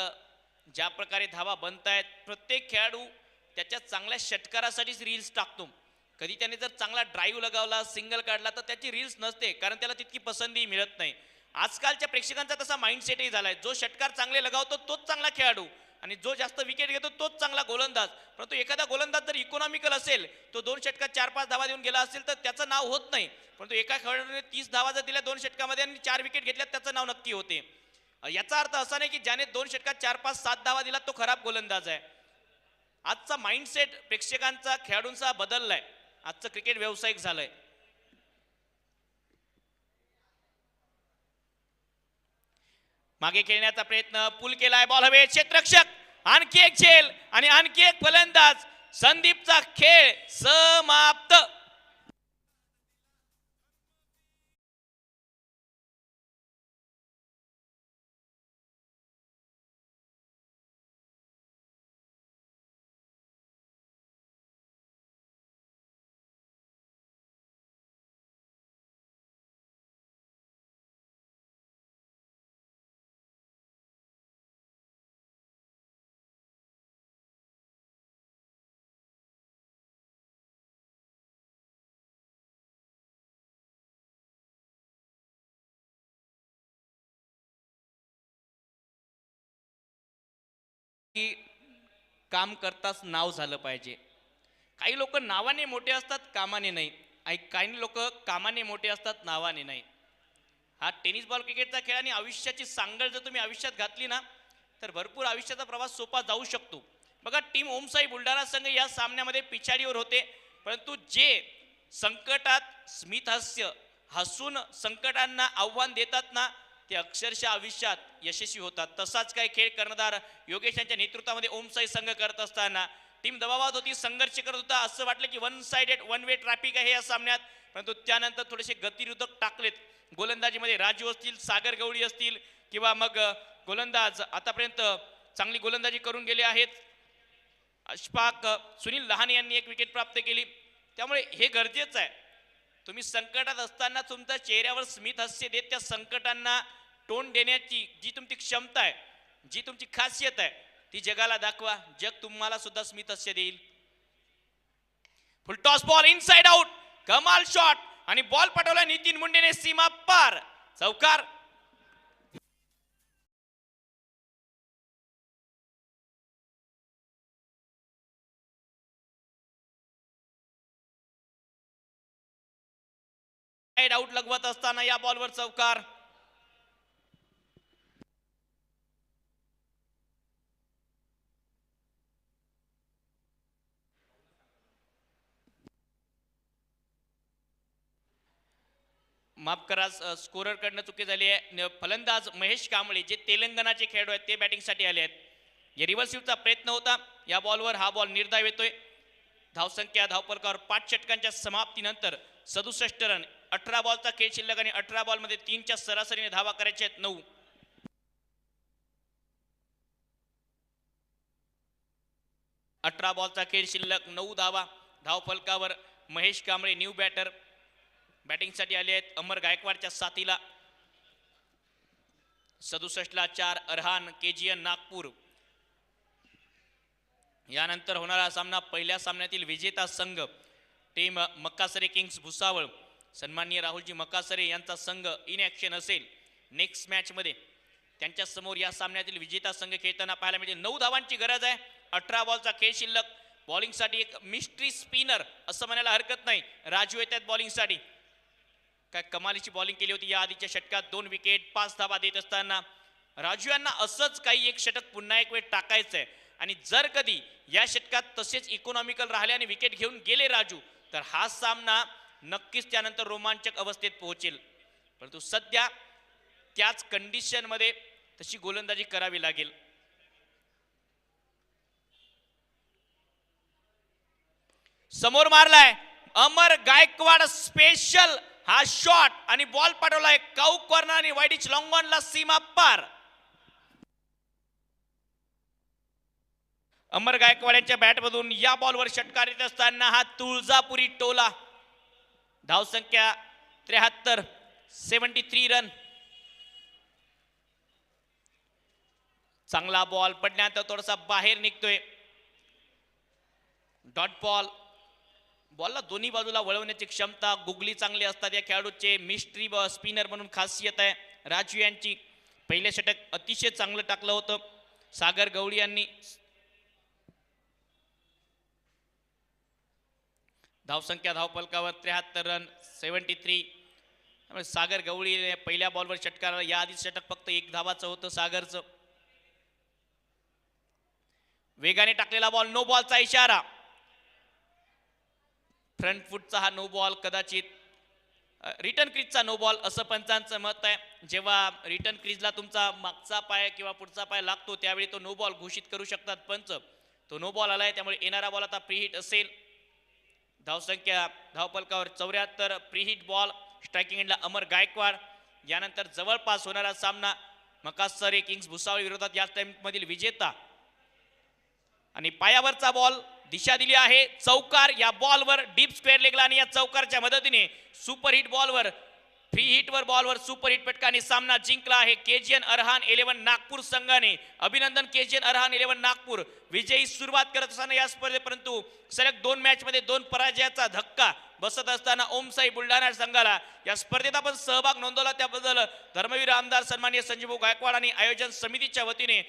ज्या प्रकारे धावा बनतायत, प्रत्येक खेळाडू त्याच्या चांगल्या षटकारासाठीच रील्स टाकतो. कधी त्याने जर चांगला ड्राईव्ह लगावला, सिंगल काढला तर त्याची रील्स नसते, कारण त्याला तितकी पसंती मिळत नाही. आजकालच्या प्रेक्षकांचा तसा माइंडसेटही झालाय. जो षटकार चांगले लगावतो तोच चांगला खेळाडू आणि जो जास्त विकेट घेतो तोच चांगला गोलंदाज. परंतु एखादा गोलंदाज जर इकॉनॉमिकल असेल, तो 2 षटकात 4-5 धावा देऊन गेला असेल तर त्याचं नाव होत नाही. परंतु एका खेळाडूने 30 धावा जर दिल्या 2 षटकामध्ये आणि 4 विकेट घेतल्यात, त्याचं नाव नक्की होते. याचा अर्थ असा नाही की ज्याने 2 षटकात 4-5-7 धावा दिला तो खराब गोलंदाज आहे. आजचा माइंडसेट प्रेक्षकांचा, खेळाडूंचा बदललाय. आजचं क्रिकेट व्यावसायिक झालंय. मागे खेळण्याचा प्रयत्न, पुल केलाय, बॉल हवे, क्षेत्ररक्षक, आणखी एक झेल आणि आणखी एक फलंदाज. संदीपचा खेळ समाप्त. की काम करताच नाव झालं पाहिजे. काही लोक नावाने मोठे असतात, कामाने नाही. काही लोक कामाने मोठे असतात, नावाने नाही. हा टेनिस बॉल क्रिकेटचा खेळ आणि आयुष्याची सांगड जर तुम्ही आयुष्यात घातली ना, तर भरपूर आयुष्याचा प्रवास सोपा जाऊ शकतो. बघा, टीम ओमसाई बुलढाणा संघ या सामन्यामध्ये पिछाडीवर होते, परंतु जे संकटात स्मितहास्य हसून संकटांना आव्हान देतात ना, ते अक्षरशः आयुष्यात यशस्वी होतात. तसाच काही खेळ कर्णधार योगेश यांच्या नेतृत्वामध्ये ओमसाई संघ करत असताना टीम दबावात होती, संघर्ष करत होता. असं वाटलं की one sided one way traffic आहे या सामन्यात, परंतु त्यानंतर थोडेसे गतिरोधक टाकलेत. गोलंदाजीमध्ये राजू असतील, सागर गवळी असतील किंवा मग गोलंदाज आतापर्यंत चांगली गोलंदाजी करून गेले आहेत. अशफाक, सुनील लहाने यांनी एक विकेट प्राप्त केली. त्यामुळे हे गरजेचं आहे. तुम्ही संकटात असताना तुमच्या चेहऱ्यावर स्मित हास्य देत त्या संकटांना तोंड देण्याची जी तुमची क्षमता आहे, जी तुमची खासियत आहे, ती जगाला दाखवा. जग तुम्हाला सुद्धा स्मित हास्य देईल. फुल टॉस बॉल इनसाइड आउट, कमाल शॉट आणि बॉल पटवला नितीन मुंडेने सीमा पार. चौकार. आउट लगवत असताना या बॉलवर चौकार. माफ करा, स्कोरर कडनं चुकी झाली आहे. फलंदाज महेश कांबळे जे तेलंगणाचे खेळाडू आहेत ते बॅटिंगसाठी आले आहेत. या रिव्हर्सिव्हचा प्रयत्न होता. या बॉलवर हा बॉल निर्धाव येतोय. धावसंख्या धावफलकावर 5 षटकांच्या समाप्तीनंतर 67 रन. 18 बॉलचा खेळ शिल्लक आणि 18 बॉलमध्ये 3च्या सरासरीने धावा करायच्या आहेत 9. 18 बॉलचा खेळ शिल्लक, 9 धावा. धावफलकावर महेश कांबळे न्यू बॅटर बॅटिंगसाठी आले आहेत. अमर गायकवाडच्या साथीला 67 ला 4. अरहान KGN नागपूर. यानंतर होणारा सामना पहिल्या सामन्यातील विजेता संघ टीम मक्कासरे किंग्स भुसावळ, सन्माननीय राहुलजी मक्कासरे यांचा संघ इन ॲक्शन असेल. नेक्स्ट मॅच मध्ये त्यांच्या समोर या सामन्यातील विजेता संघ खेळताना पाहायला मिळेल. 9 धावांची गरज आहे. 18 बॉलचा खेळ शिल्लक. बॉलिंगसाठी एक मिस्ट्री स्पिनर असं म्हणायला हरकत नाही. राजू येतात बॉलिंगसाठी. काय कमालीची बॉलिंग केली होती या आधीच्या षटकात. 2 विकेट, 5 धावा देत असताना राजू यांना असंच काही एक षटक पुन्हा एक वेळ टाकायचं आहे. आणि जर कधी या षटकात तसेच इकॉनॉमिकल राहिले आणि विकेट घेऊन गेले राजू, तर हा सामना नक्कीच त्यानंतर रोमांचक अवस्थेत पोहोचेल. परंतु सध्या त्याच कंडिशन मध्ये तशी गोलंदाजी करावी लागेल. समोर मारलाय अमर गायकवाड स्पेशल हा शॉट आणि बॉल पाठवलाय काऊ कॉर्नर आणि वाईडिच लॉंग ऑनला सीमा पार. अमर गायकवाड यांच्या बॅटमधून या बॉलवर षटकार येत असताना हा तुळजापुरी टोला. धावसंख्या 73, 73 रन. चांगला बॉल पडल्यानंतर थोडासा बाहेर निघतोय. डॉट बॉल बॉलला दोन्ही बाजूला वळवण्याची क्षमता, गुगली चांगली असतात या खेळाडूचे. मिस्ट्री स्पिनर म्हणून खासियत आहे राजू यांची. पहिले षटक अतिशय चांगलं टाकलं होतं सागर गवळी यांनी. धावसंख्या धावफलकावर 73 रन, 73. त्यामुळे सागर गवळी पहिल्या बॉलवर षटकार. या आधी षटक फक्त 1 धावाचं होतं सागरचं. वेगाने टाकलेला बॉल, नो बॉलचा इशारा. फ्रंट फुटचा हा नो बॉल, कदाचित रिटर्न क्रीजचा नो बॉल असं पंचांचं मत आहे. जेव्हा रिटर्न क्रीजला तुमचा मागचा पाय किंवा पुढचा पाय लागतो त्यावेळी तो नो बॉल घोषित करू शकतात पंच. तो नो बॉल आलाय, त्यामुळे येणारा बॉल आता प्री हिट असेल. धावसंख्या धावफलकावर 74. Pre hit ball. स्ट्रायकिंग एंडला अमर गायकवाड. यानंतर जवळपास होणारा सामना मकासर किंग्स भुसावळ विरोधात या टाइम मधील विजेता. आणि पायावरचा बॉल दिशा दिली आहे चौकार. या बॉलवर डीप स्क्वेअर लेगला आणि या चौकारच्या मदतीने सुपर हिट बॉलवर, फ्री हिटवर बॉलवर सुपर हिट फटकाने सामना जिंकला आहे केजीएन अरहान 11 नागपूर संघाने. अभिनंदन केजीएन अरहान 11 नागपूर. विजयी सुरुवात करत असताना या स्पर्धेत परंतु सलग 2 मॅच मध्ये 2 पराजयाचा धक्का बसत असताना ओमसाई बुलढाणा संघाला या स्पर्धेत आपण सहभाग नोंदवला त्याबद्दल धर्मवीर आमदार सन्माननीय संजीव गायकवाड आणि आयोजन समितीच्या वतीने